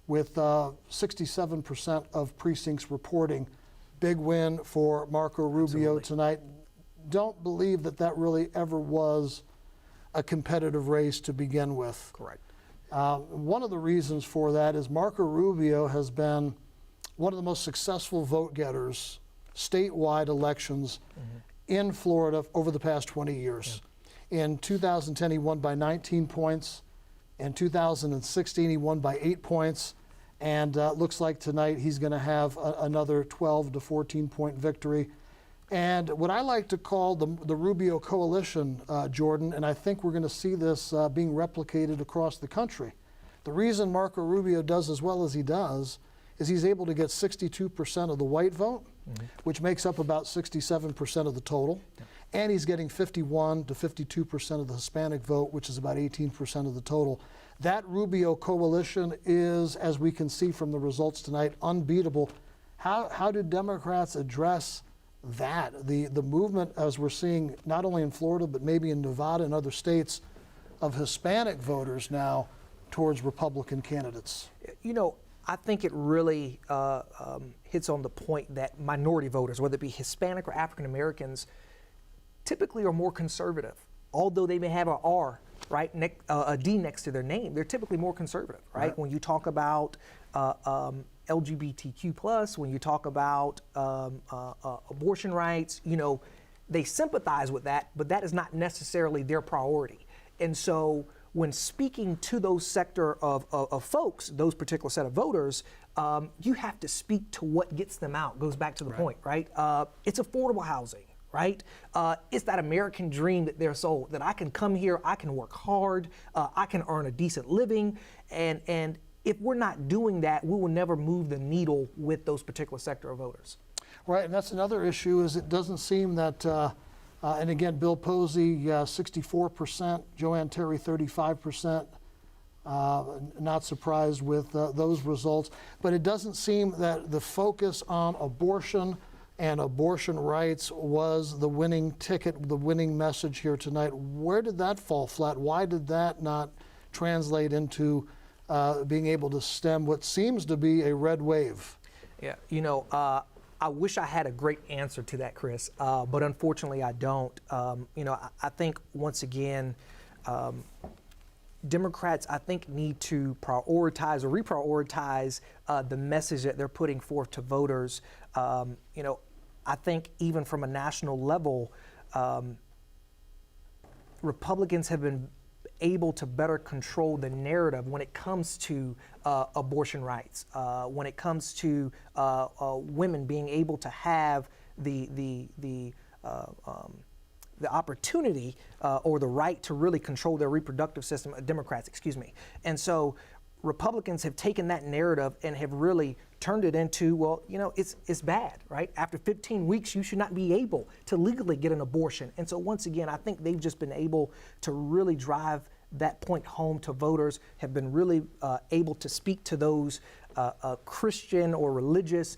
with 67% of precincts reporting. Big win for Marco Rubio tonight. Don't believe that really ever was a competitive race to begin with. Correct. One of the reasons for that is Marco Rubio has been one of the most successful vote getters statewide elections in Florida over the past 20 years. In 2010, he won by 19 points. In 2016, he won by 8 points. And looks like tonight he's going to have another 12 to 14 point victory. And what I like to call the Rubio Coalition, Jordan, and I think we're going to see this being replicated across the country. The reason Marco Rubio does as well as he does is he's able to get 62% of the white vote, which makes up about 67% of the total. And he's getting 51 to 52% of the Hispanic vote, which is about 18% of the total. That Rubio coalition is, as we can see from the results tonight, unbeatable. How do Democrats address that? The movement, as we're seeing not only in Florida, but maybe in Nevada and other states, of Hispanic voters now towards Republican candidates? I think it really hits on the point that minority voters, whether it be Hispanic or African Americans, typically are more conservative. Although they may have an R, right, a D next to their name, they're typically more conservative, right? When you talk about LGBTQ+, when you talk about abortion rights, they sympathize with that, but that is not necessarily their priority. And so when speaking to those sector of folks, those particular set of voters, you have to speak to what gets them out. Goes back to the point, right? It's affordable housing, right? It's that American dream that they're sold, that I can come here, I can work hard, I can earn a decent living, and if we're not doing that, we will never move the needle with those particular sector of voters. Right, and that's another issue, is it doesn't seem that, and again, Bill Posey, 64%, Joanne Terry, 35%. Not surprised with those results, but it doesn't seem that the focus on abortion and abortion rights was the winning ticket, the winning message here tonight. Where did that fall flat? Why did that not translate into being able to stem what seems to be a red wave? Yeah, I wish I had a great answer to that, Chris, but unfortunately I don't. I think once again, Democrats, I think, need to prioritize or reprioritize the message that they're putting forth to voters. I think even from a national level, Republicans have been able to better control the narrative when it comes to abortion rights, when it comes to women being able to have the the opportunity or the right to really control their reproductive system, Democrats, excuse me. And so Republicans have taken that narrative and have really turned it into, well, you know, it's bad, right? After 15 weeks, you should not be able to legally get an abortion. And so once again, I think they've just been able to really drive that point home to voters, have been really able to speak to those Christian or religious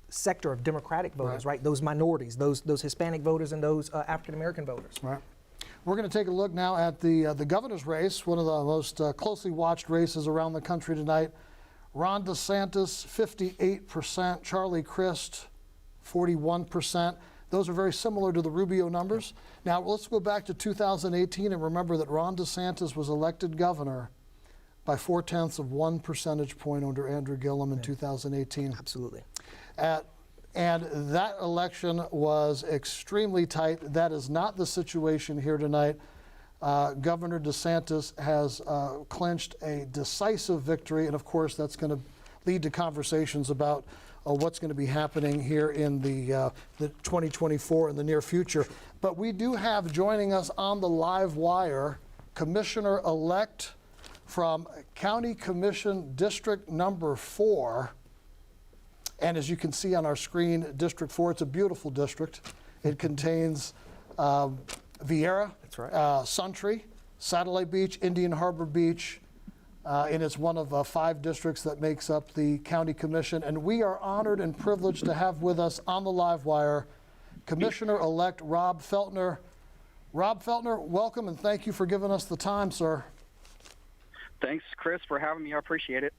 sector of Democratic voters, right? Those minorities, those Hispanic voters and those African American voters. Right. We're going to take a look now at the governor's race, one of the most closely watched races around the country tonight. Ron DeSantis, 58%, Charlie Crist, 41%. Those are very similar to the Rubio numbers. Now, let's go back to 2018 and remember that Ron DeSantis was elected governor by 0.4 percentage point under Andrew Gillum in 2018. Absolutely. And that election was extremely tight. That is not the situation here tonight. Governor DeSantis has clinched a decisive victory, and of course that's going to lead to conversations about what's going to be happening here in the 2024 in the near future. But we do have joining us on the live wire Commissioner-elect from County Commission District Number 4. And as you can see on our screen, District 4, it's a beautiful district. It contains Vieira, that's right. Suntree, Satellite Beach, Indian Harbor Beach, and it's one of 5 districts that makes up the County Commission. And we are honored and privileged to have with us on the live wire Commissioner-elect Rob Felner. Rob Felner, welcome and thank you for giving us the time, sir. Thanks, Chris, for having me. I appreciate it.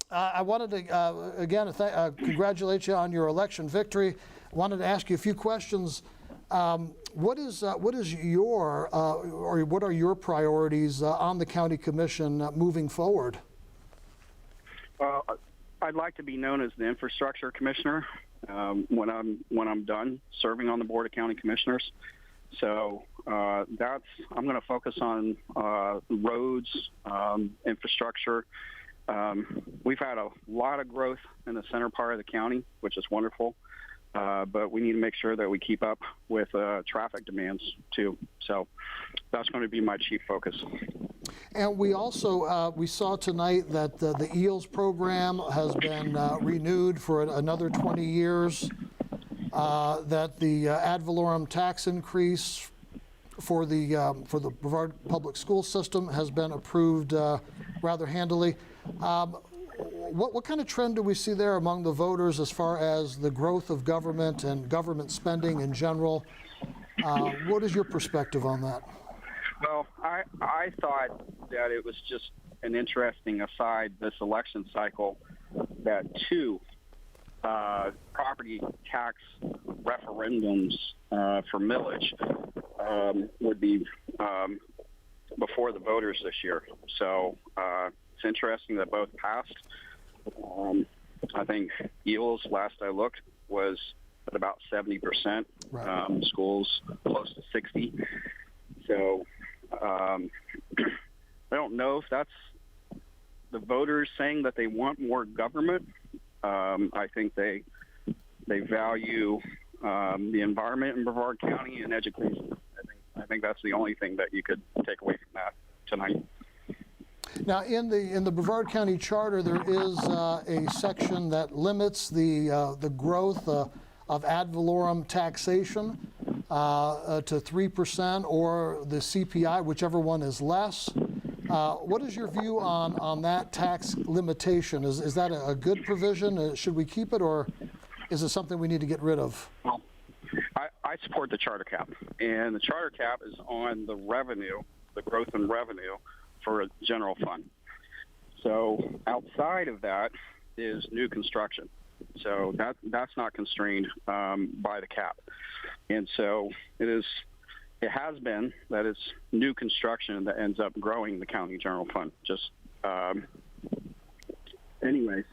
I wanted to, again, congratulate you on your election victory. I wanted to ask you a few questions. What are your priorities on the County Commission moving forward? I'd like to be known as the Infrastructure Commissioner when I'm done serving on the Board of County Commissioners. So I'm going to focus on roads, infrastructure. We've had a lot of growth in the center part of the county, which is wonderful, but we need to make sure that we keep up with traffic demands too. So that's going to be my chief focus. And we also we saw tonight that the EELS program has been renewed for another 20 years. That the ad valorem tax increase for the Brevard public school system has been approved rather handily. What kind of trend do we see there among the voters as far as the growth of government and government spending in general? What is your perspective on that? Well, I thought that it was just an interesting aside this election cycle that 2 property tax referendums for millage would be before the voters this year. So it's interesting that both passed. I think EELS, last I looked, was at about 70%. Right. Schools close to 60. So I don't know if that's the voters saying that they want more government. I think they value the environment in Brevard County and education. I think that's the only thing that you could take away from that tonight. Now, in the Brevard County Charter, there is a section that limits the growth of ad valorem taxation to 3% or the CPI, whichever one is less. What is your view on that tax limitation? Is that a good provision? Should we keep it, or is it something we need to get rid of? Well, I support the charter cap, and the charter cap is on the revenue, the growth in revenue for a general fund. So outside of that is new construction. So that's not constrained by the cap. And so it has been that it's new construction that ends up growing the county general fund. Just anyways.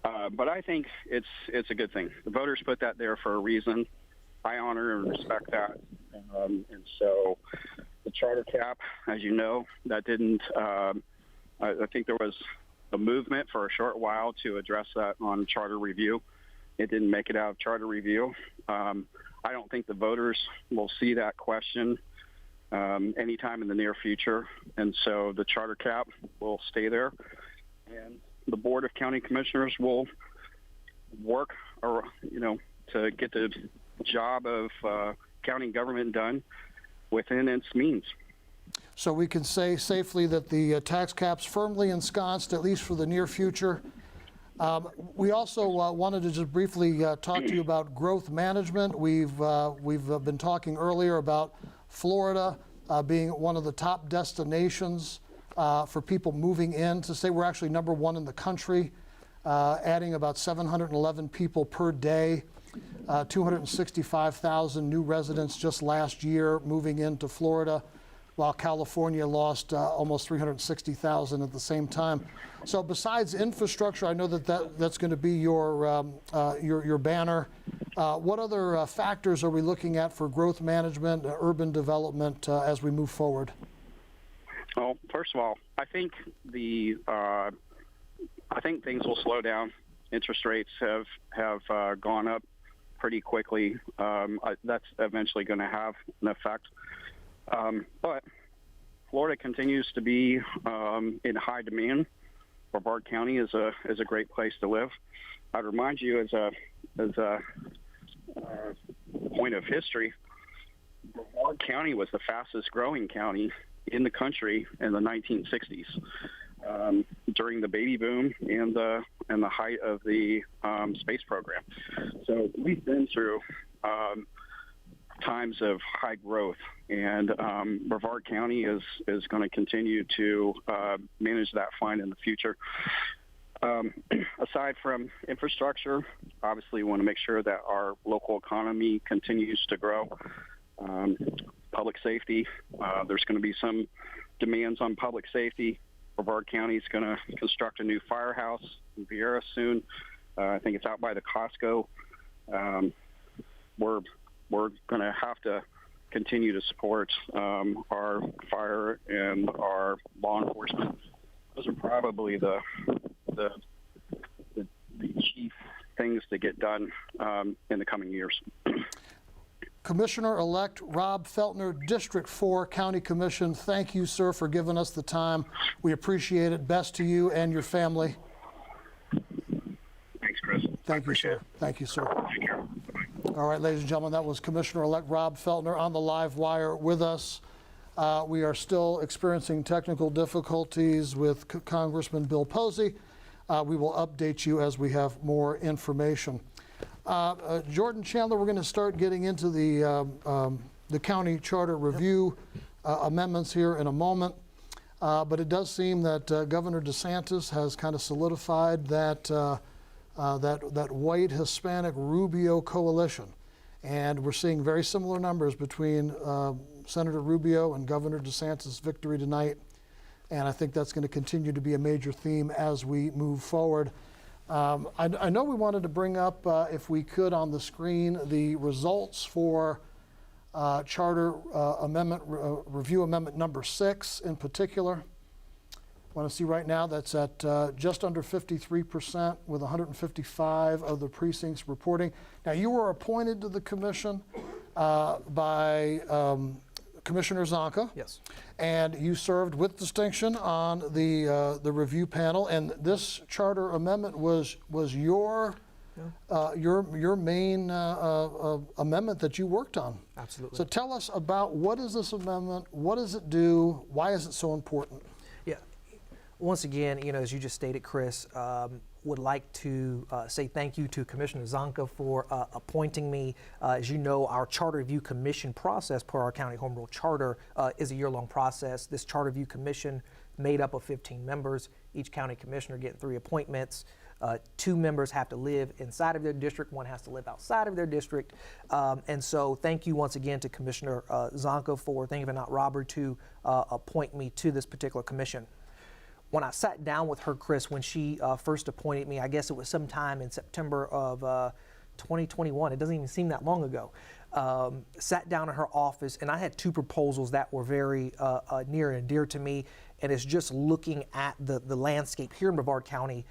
But I think it's a good thing. The voters put that there for a reason. I honor and respect that. And so the charter cap, as you know, that didn't, I think there was a movement for a short while to address that on charter review. It didn't make it out of charter review. I don't think the voters will see that question anytime in the near future, and so the charter cap will stay there, and the Board of County Commissioners will work, to get the job of county government done within its means. So we can say safely that the tax cap's firmly ensconced, at least for the near future. We also wanted to just briefly talk to you about growth management. We've been talking earlier about Florida being one of the top destinations for people moving in. To say we're actually #1 in the country, adding about 711 people per day, 265,000 new residents just last year moving into Florida, while California lost almost 360,000 at the same time. So besides infrastructure, I know that's going to be your banner. What other factors are we looking at for growth management, urban development as we move forward? Well, first of all, I think things will slow down. Interest rates have gone up pretty quickly. That's eventually going to have an effect. But Florida continues to be in high demand. Brevard County is a great place to live. I'd remind you, as a point of history, Brevard County was the fastest growing county in the country in the 1960s during the baby boom and the height of the space program. So we've been through times of high growth, and Brevard County is going to continue to manage that fine in the future. Aside from infrastructure, obviously we want to make sure that our local economy continues to grow. Public safety, there's going to be some demands on public safety. Brevard County is going to construct a new firehouse in Vieira soon. I think it's out by the Costco. We're going to have to continue to support our fire and our law enforcement. Those are probably the chief things to get done in the coming years. Commissioner-elect Rob Felner, District 4 County Commission, thank you, sir, for giving us the time. We appreciate it. Best to you and your family. Thanks, Chris. Thank you, sir. Thank you, sir. All right, ladies and gentlemen, that was Commissioner-elect Rob Felner on the live wire with us. We are still experiencing technical difficulties with Congressman Bill Posey. We will update you as we have more information. Jordan Chandler, we're going to start getting into the county charter review amendments here in a moment. But it does seem that Governor DeSantis has kind of solidified that white Hispanic Rubio coalition. And we're seeing very similar numbers between Senator Rubio and Governor DeSantis' victory tonight. And I think that's going to continue to be a major theme as we move forward. I know we wanted to bring up, if we could, on the screen, the results for Charter Amendment Review Amendment number 6 in particular. I want to see right now that's at just under 53% with 155 of the precincts reporting. Now, you were appointed to the commission by Commissioner Zonka. Yes. And you served with distinction on the review panel. And this charter amendment was your main amendment that you worked on. Absolutely. So tell us about what is this amendment? What does it do? Why is it so important? Yeah. Once again, as you just stated, Chris, would like to say thank you to Commissioner Zonka for appointing me. As you know, our Charter Review Commission process per our County Home Rule Charter is a year-long process. This Charter Review Commission made up of 15 members, each county commissioner getting 3 appointments. 2 members have to live inside of their district, 1 has to live outside of their district. And so thank you once again to Commissioner Zonka for, thank you, not Robert, to appoint me to this particular commission. When I sat down with her, Chris, when she first appointed me, I guess it was sometime in September of 2021. It doesn't even seem that long ago. Sat down in her office, and I had 2 proposals that were very near and dear to me. And it's just looking at the landscape here in Brevard County,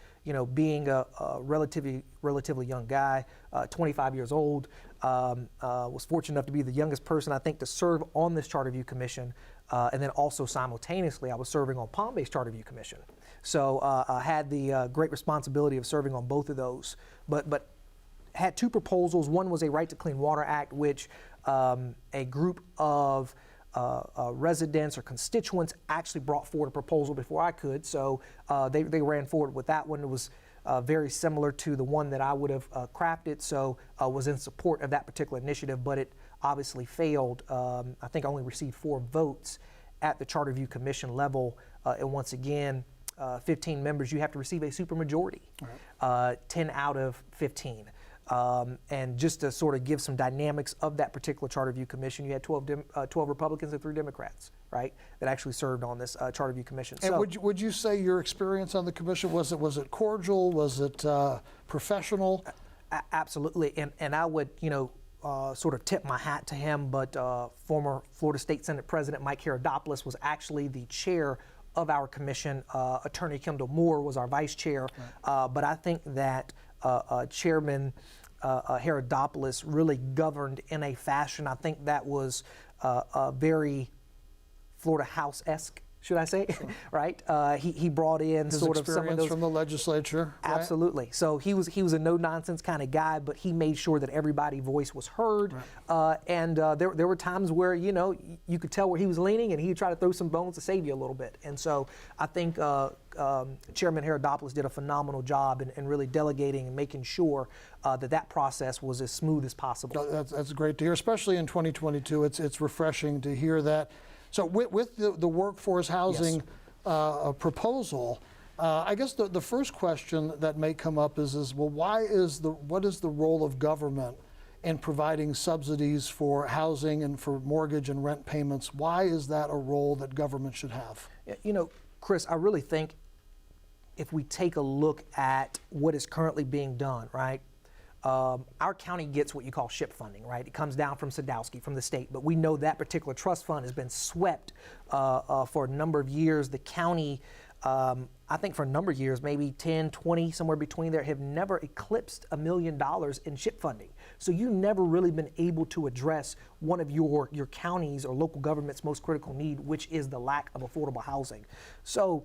being a relatively young guy, 25 years old, Was fortunate enough to be the youngest person, I think, to serve on this Charter Review Commission. And then also simultaneously, I was serving on Palm Bay's Charter Review Commission. So I had the great responsibility of serving on both of those. But had two proposals. One was a Right to Clean Water Act, which a group of residents or constituents actually brought forward a proposal before I could. So they ran forward with that one. It was very similar to the one that I would have crafted, so was in support of that particular initiative, but it obviously failed. I think I only received 4 votes at the Charter Review Commission level, and once again, 15 members, you have to receive a supermajority, 10 out of 15. And just to sort of give some dynamics of that particular Charter Review Commission, you had 12 Republicans and 3 Democrats, right, that actually served on this Charter Review Commission. And So, would you say your experience on the commission, was it cordial? Was it professional? Absolutely, and I would, sort of tip my hat to him, but former Florida State Senate President Mike Herodopoulos was actually the chair of our commission. Attorney Kendall Moore was our vice chair, but I think that Chairman Herodopoulos really governed in a fashion, I think that was very Florida House-esque, should I say, right? He brought in His sort of some of experience those from the legislature. Right? Absolutely. So he was a no-nonsense kind of guy, but he made sure that everybody's voice was heard. And there were times where, you could tell where he was leaning, and he'd try to throw some bones to save you a little bit. And so I think Chairman Herodopoulos did a phenomenal job in really delegating and making sure that process was as smooth as possible. That's great to hear, especially in 2022. It's refreshing to hear that. So with the workforce housing proposal, I guess the first question that may come up is well, what is the role of government in providing subsidies for housing and for mortgage and rent payments? Why is that a role that government should have? Chris, I really think if we take a look at what is currently being done, right? Our county gets what you call SHIP funding, right? It comes down from Sadowski, from the state, but we know that particular trust fund has been swept for a number of years. The county, I think for a number of years, maybe 10, 20, somewhere between there, have never eclipsed $1 million in SHIP funding. So you've never really been able to address one of your county's or local government's most critical need, which is the lack of affordable housing. So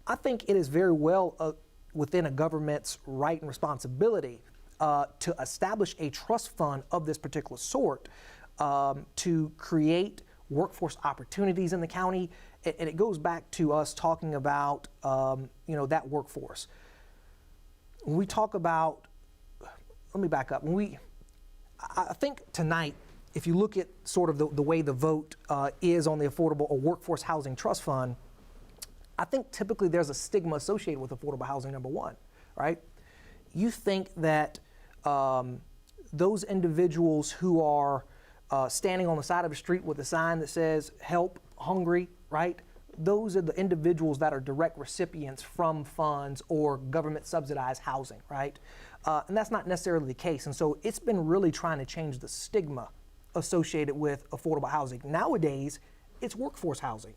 I think it is very well within a government's right and responsibility to establish a trust fund of this particular sort to create workforce opportunities in the county. And it goes back to us talking about, that workforce. When we talk about, let me back up. I think tonight, if you look at sort of the way the vote is on the Affordable or Workforce Housing Trust Fund, I think typically there's a stigma associated with affordable housing, number one, right? You think that those individuals who are standing on the side of the street with a sign that says help, hungry, right? Those are the individuals that are direct recipients from funds or government subsidized housing, right? And that's not necessarily the case. And so it's been really trying to change the stigma associated with affordable housing. Nowadays, it's workforce housing.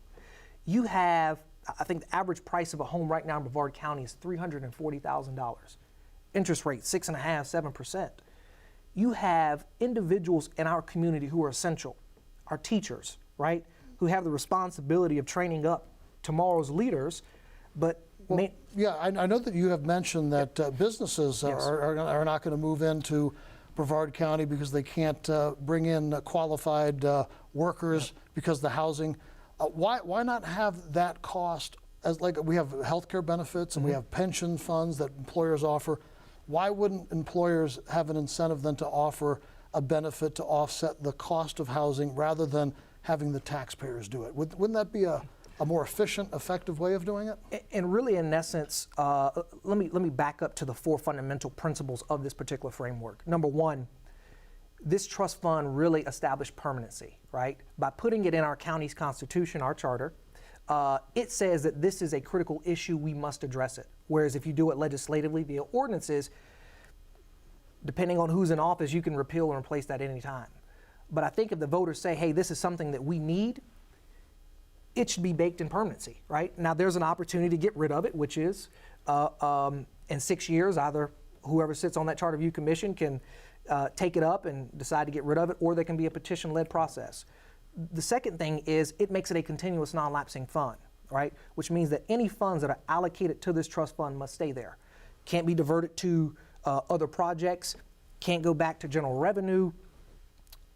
You have, I think the average price of a home right now in Brevard County is $340,000. Interest rate, 6.5%, 7%. You have individuals in our community who are essential, our teachers, right, who have the responsibility of training up tomorrow's leaders, but I know that you have mentioned that businesses are not going to move into Brevard County because they can't bring in qualified workers because the housing. Why not have that cost as like we have healthcare benefits and we have pension funds that employers offer? Why wouldn't employers have an incentive then to offer a benefit to offset the cost of housing rather than having the taxpayers do it? Wouldn't that be a more efficient, effective way of doing it? And really, in essence, let me back up to the 4 fundamental principles of this particular framework. Number one, this trust fund really established permanency, right? By putting it in our county's constitution, our charter, it says that this is a critical issue, we must address it. Whereas if you do it legislatively via ordinances, depending on who's in office, you can repeal or replace that at any time. But I think if the voters say, hey, this is something that we need, it should be baked in permanency, right? Now there's an opportunity to get rid of it, which is in 6 years, either whoever sits on that Charter Review Commission can take it up and decide to get rid of it, or there can be a petition-led process. The second thing is it makes it a continuous non-lapsing fund, right? Which means that any funds that are allocated to this trust fund must stay there. Can't be diverted to other projects, can't go back to general revenue.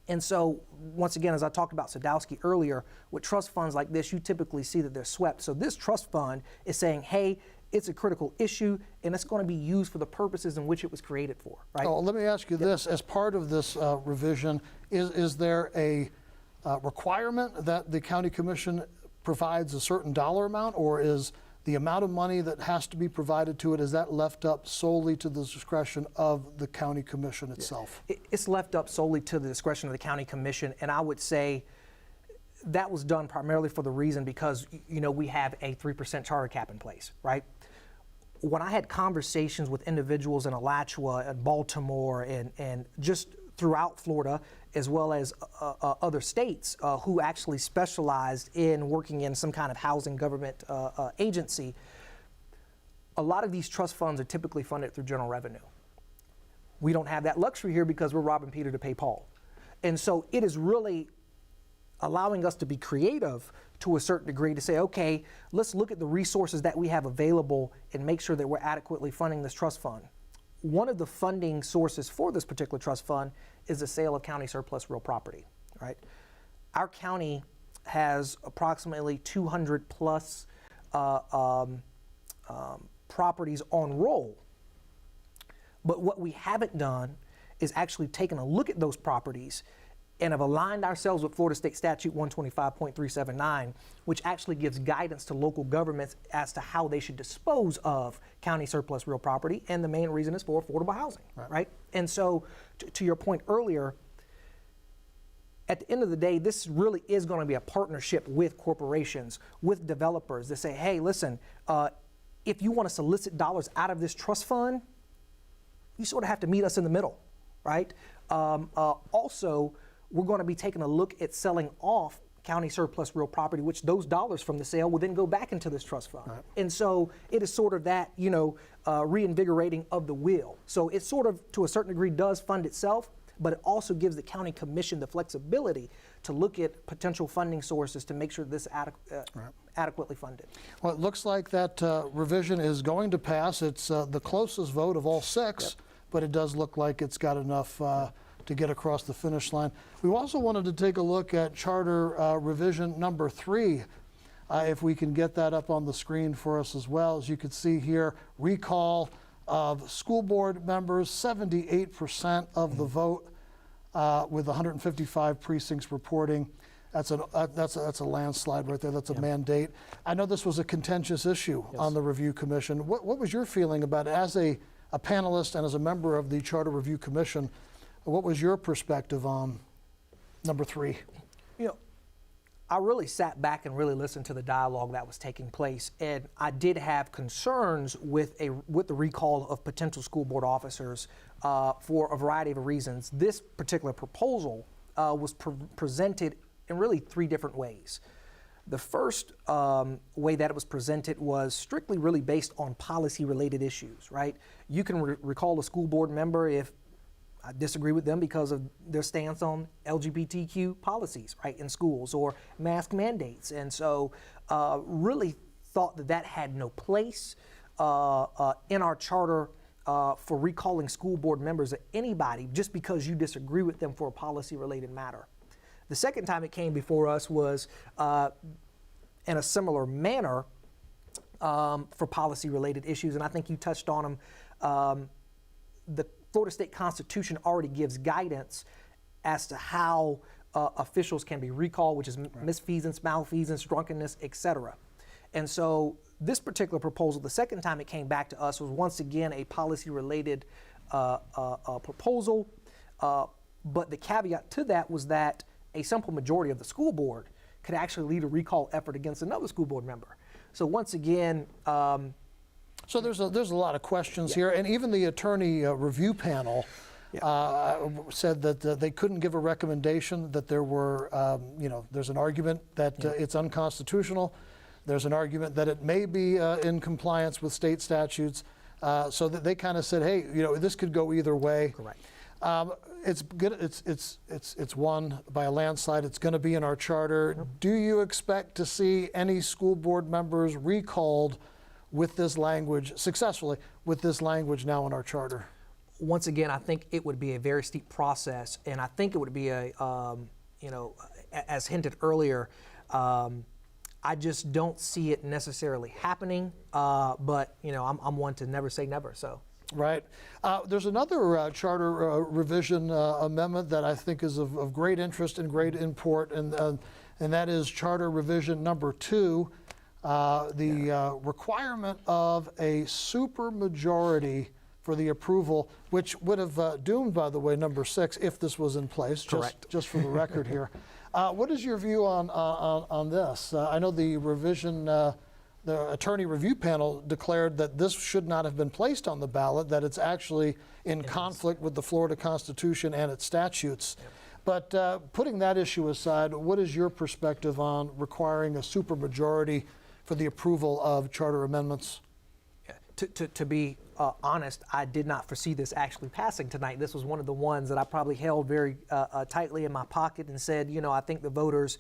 And so, once again, as I talked about Sadowski earlier, with trust funds like this, you typically see that they're swept. So this trust fund is saying, hey, it's a critical issue, and it's going to be used for the purposes in which it was created for, right? Oh, let me ask you this. As part of this revision, is there a requirement that the county commission provides a certain dollar amount, or is the amount of money that has to be provided to it, is that left up solely to the discretion of the county commission itself? It's left up solely to the discretion of the county commission, and I would say that was done primarily for the reason because, you know, we have a 3% charter cap in place, right? When I had conversations with individuals in Alachua and Baltimore and just throughout Florida, as well as other states who actually specialized in working in some kind of housing government agency, a lot of these trust funds are typically funded through general revenue. We don't have that luxury here because we're robbing Peter to pay Paul. And so it is really allowing us to be creative to a certain degree to say, okay, let's look at the resources that we have available and make sure that we're adequately funding this trust fund. One of the funding sources for this particular trust fund is the sale of county surplus real property, right? Our county has approximately 200 plus properties on roll. But what we haven't done is actually taken a look at those properties and have aligned ourselves with Florida State Statute 125.379, which actually gives guidance to local governments as to how they should dispose of county surplus real property, and the main reason is for affordable housing, right? And so, to your point earlier, at the end of the day, this really is going to be a partnership with corporations, with developers that say, hey, listen, if you want to solicit dollars out of this trust fund, you sort of have to meet us in the middle, right? Also, we're going to be taking a look at selling off county surplus real property, which those dollars from the sale will then go back into this trust fund. Right. And so it is sort of that, you know, reinvigorating of the wheel. So it sort of, to a certain degree, does fund itself, but it also gives the county commission the flexibility to look at potential funding sources to make sure this is adequately funded. Well, it looks like that revision is going to pass. It's the closest vote of all six, but it does look like it's got enough to get across the finish line. We also wanted to take a look at Charter Revision number 3. If we can get that up on the screen for us as well. As you can see here, recall of school board members, 78% of the vote with 155 precincts reporting. That's a landslide right there. That's a mandate. I know this was a contentious issue on the Review Commission. What was your feeling about it as a panelist and as a member of the Charter Review Commission? What was your perspective on number 3? You know, I really sat back and really listened to the dialogue that was taking place, and I did have concerns with the recall of potential school board officers for a variety of reasons. This particular proposal was presented in really 3 different ways. The first way that it was presented was strictly really based on policy-related issues, right? You can recall a school board member if I disagree with them because of their stance on LGBTQ policies, right, in schools, or mask mandates. And so really thought that that had no place in our charter for recalling school board members or anybody just because you disagree with them for a policy-related matter. The second time it came before us was in a similar manner for policy-related issues, and I think you touched on them. The Florida State Constitution already gives guidance as to how officials can be recalled, which is misfeasance, malfeasance, drunkenness, etc. And so this particular proposal, the second time it came back to us, was once again a policy-related proposal, but the caveat to that was that a simple majority of the school board could actually lead a recall effort against another school board member. So once again, so there's a lot of questions here, and even the attorney review panel said that they couldn't give a recommendation, that there were, there's an argument that it's unconstitutional. There's an argument that it may be in compliance with state statutes, so that they kind of said, hey, this could go either way. Correct. It's good. It's won by a landslide. It's going to be in our charter. Do you expect to see any school board members recalled with this language successfully with this language now in our charter? Once again, I think it would be a very steep process, and I think it would be a, as hinted earlier, I just don't see it necessarily happening. But I'm one to never say never. So. Right. There's another charter revision amendment that I think is of great interest and great import, and that is Charter Revision number 2, the requirement of a supermajority for the approval, which would have doomed, by the way, number 6 if this was in place. Correct. Just for the record here. What is your view on this? I know the revision. The attorney review panel declared that this should not have been placed on the ballot, that it's actually in conflict with the Florida Constitution and its statutes. Yep. But putting that issue aside, what is your perspective on requiring a supermajority for the approval of charter amendments? To be honest, I did not foresee this actually passing tonight. This was one of the ones that I probably held very tightly in my pocket and said, I think the voters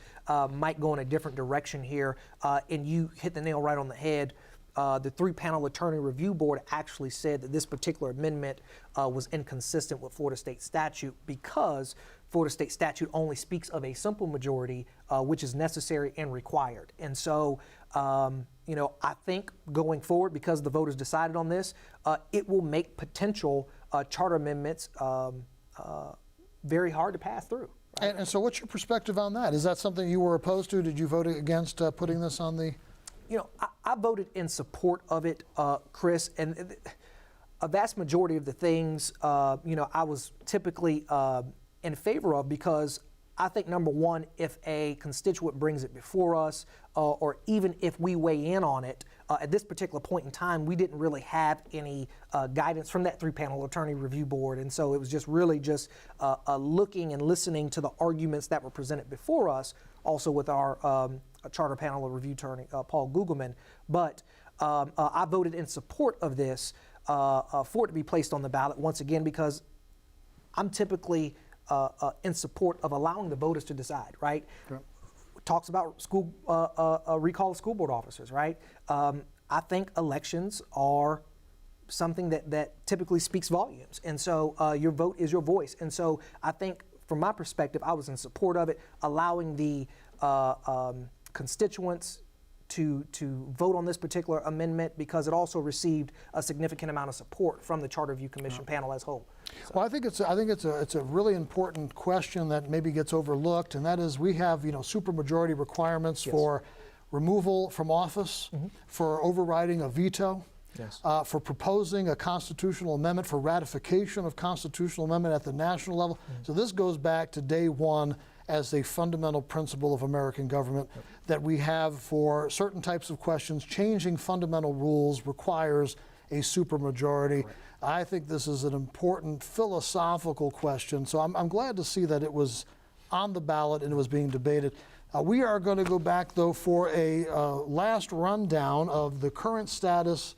might go in a different direction here. And you hit the nail right on the head. The 3-panel attorney review board actually said that this particular amendment was inconsistent with Florida state statute because Florida state statute only speaks of a simple majority, which is necessary and required. And so, I think going forward, because the voters decided on this, it will make potential charter amendments very hard to pass through. Right? And so what's your perspective on that? Is that something you were opposed to? Did you vote against putting this on the... I voted in support of it, Chris, and a vast majority of the things, I was typically in favor of because I think, number one, if a constituent brings it before us, or even if we weigh in on it, at this particular point in time, we didn't really have any guidance from that 3-panel attorney review board. And so it was just really just looking and listening to the arguments that were presented before us, also with our charter panel review attorney, Paul Gugelman. But I voted in support of this for it to be placed on the ballot, once again, because I'm typically in support of allowing the voters to decide, right? Sure. Talks about school recall of school board officers, right? I think elections are something that typically speaks volumes, and so your vote is your voice. And so I think, from my perspective, I was in support of it, allowing the constituents to vote on this particular amendment because it also received a significant amount of support from the Charter Review Commission panel as a whole. So. Well, I think it's a really important question that maybe gets overlooked, and that is we have supermajority requirements for removal from office, for overriding a veto, for proposing a constitutional amendment, for ratification of constitutional amendment at the national level. So this goes back to day one as a fundamental principle of American government that we have for certain types of questions. Changing fundamental rules requires a supermajority. I think this is an important philosophical question, so I'm glad to see that it was on the ballot and it was being debated. We are going to go back, though, for a last rundown of the current status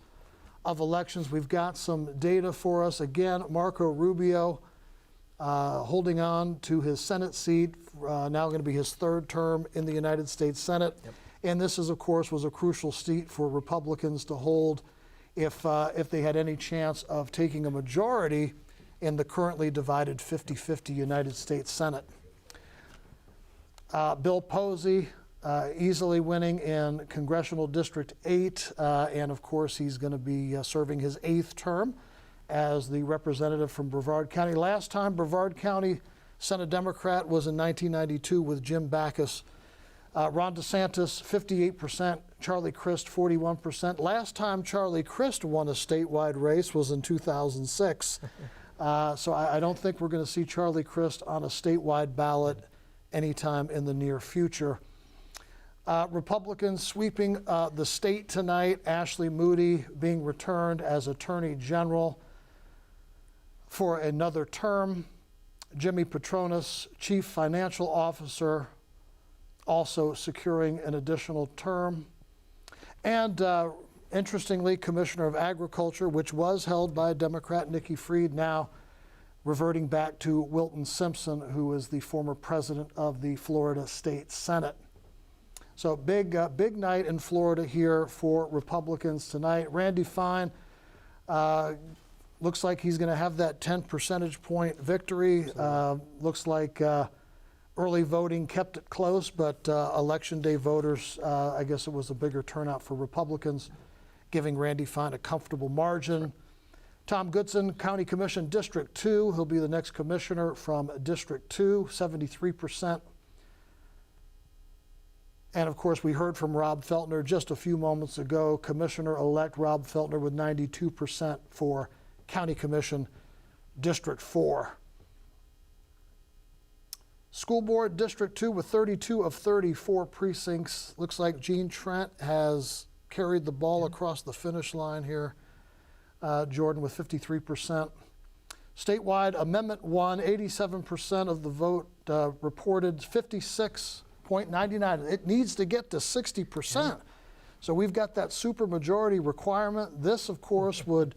of elections. We've got some data for us. Again, Marco Rubio holding on to his Senate seat, now going to be his 3rd term in the United States Senate. And this is, of course, was a crucial seat for Republicans to hold if they had any chance of taking a majority in the currently divided 50-50 United States Senate. Bill Posey easily winning in Congressional District 8, and of course he's going to be serving his 8th term as the representative from Brevard County. Last time Brevard County Senate Democrat was in 1992 with Jim Backus. Ron DeSantis, 58%, Charlie Crist, 41%. Last time Charlie Crist won a statewide race was in 2006. So I don't think we're going to see Charlie Crist on a statewide ballot anytime in the near future. Republicans sweeping the state tonight. Ashley Moody being returned as Attorney General for another term. Jimmy Petronas, Chief Financial Officer, also securing an additional term. And interestingly, Commissioner of Agriculture, which was held by Democrat Nikki Fried, now reverting back to Wilton Simpson, who is the former president of the Florida State Senate. So big night in Florida here for Republicans tonight. Randy Fine looks like he's going to have that 10 percentage point victory. Looks like early voting kept it close, but election day voters, I guess it was a bigger turnout for Republicans, giving Randy Fine a comfortable margin. Tom Goodson, County Commission District 2. He'll be the next commissioner from District 2, 73%. And of course, we heard from Rob Felner just a few moments ago, Commissioner-elect Rob Felner with 92% for County Commission District 4. School Board District 2 with 32 of 34 precincts. Looks like Gene Trent has carried the ball across the finish line here. Jordan with 53%. Statewide, Amendment 1, 87% of the vote reported, 56.99. It needs to get to 60%. So we've got that supermajority requirement. This, of course, would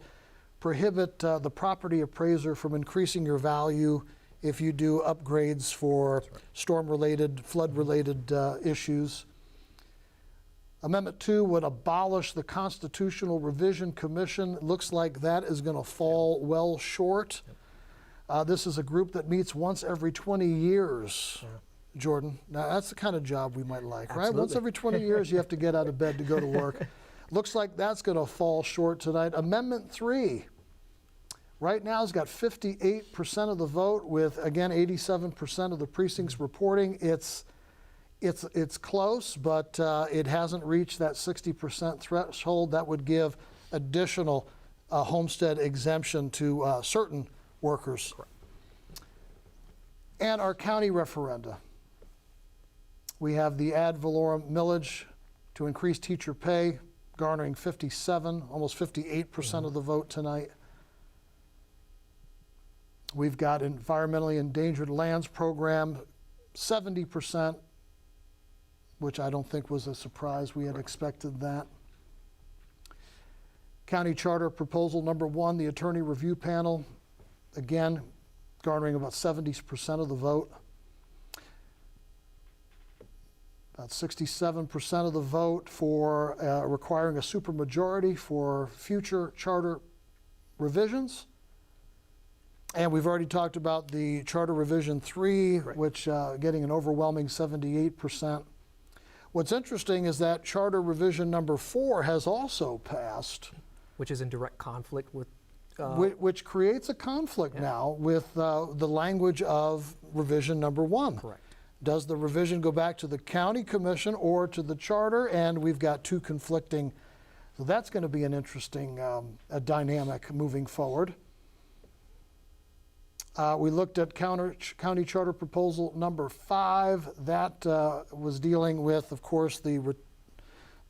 prohibit the property appraiser from increasing your value if you do upgrades for storm-related, flood-related issues. Amendment 2 would abolish the Constitutional Revision Commission. It looks like that is going to fall well short. This is a group that meets once every 20 years, Jordan. Now, that's the kind of job we might like, right? Once every 20 years, you have to get out of bed to go to work. Looks like that's going to fall short tonight. Amendment 3, right now, has got 58% of the vote with, again, 87% of the precincts reporting. It's close, but it hasn't reached that 60% threshold. That would give additional homestead exemption to certain workers. Correct. And our county referenda. We have the ad valorem millage to increase teacher pay, garnering 57, almost 58% of the vote tonight. We've got environmentally endangered lands program, 70%. Which I don't think was a surprise. We had expected that. County Charter Proposal number 1, the Attorney Review Panel, again, garnering about 70% of the vote. About 67% of the vote for requiring a supermajority for future charter revisions. And we've already talked about the Charter Revision 3, which getting an overwhelming 78%. What's interesting is that Charter Revision number 4 has also passed. Which is in direct conflict with... which creates a conflict now with the language of Revision number 1. Correct. Does the revision go back to the county commission or to the charter? And we've got two conflicting. So that's going to be an interesting dynamic moving forward. We looked at County Charter Proposal number 5. That was dealing with, of course, the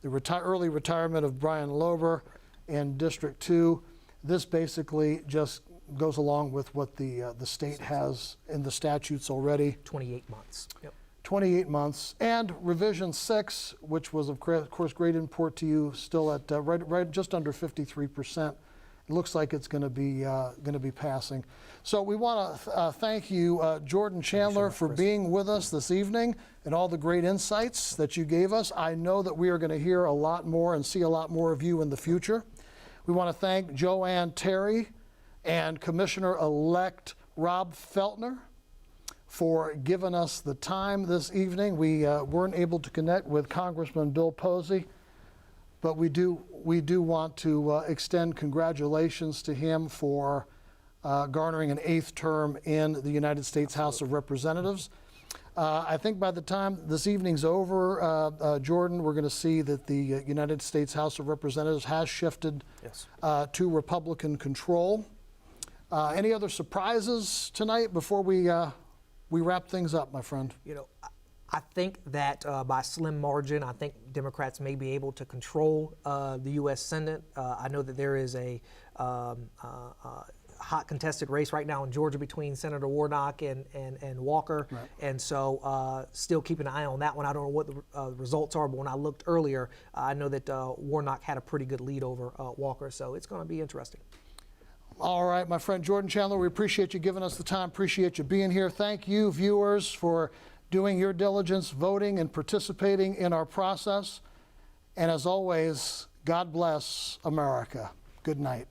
early retirement of Brian Lober in District 2. This basically just goes along with what the state has in the statutes already. 28 months. Yep. 28 months. And Revision 6, which was, of course, great import to you, still at right just under 53%. It looks like it's going to be passing. So we want to thank you, Jordan Chandler, for being with us this evening and all the great insights that you gave us. I know that we are going to hear a lot more and see a lot more of you in the future. We want to thank Joanne Terry and Commissioner-elect Rob Felner for giving us the time this evening. We weren't able to connect with Congressman Bill Posey, but we do want to extend congratulations to him for garnering an 8th term in the United States House of Representatives. I think by the time this evening's over, Jordan, we're going to see that the United States House of Representatives has shifted to Republican control. Any other surprises tonight before we wrap things up, my friend? You know, I think that by a slim margin, I think Democrats may be able to control the U.S. Senate. I know that there is a hot contested race right now in Georgia between Senator Warnock and Walker. Right. And so still keep an eye on that one. I don't know what the results are, but when I looked earlier, I know that Warnock had a pretty good lead over Walker. So it's going to be interesting. All right, my friend Jordan Chandler, we appreciate you giving us the time, appreciate you being here. Thank you, viewers, for doing your diligence, voting, and participating in our process. And as always, God bless America. Good night.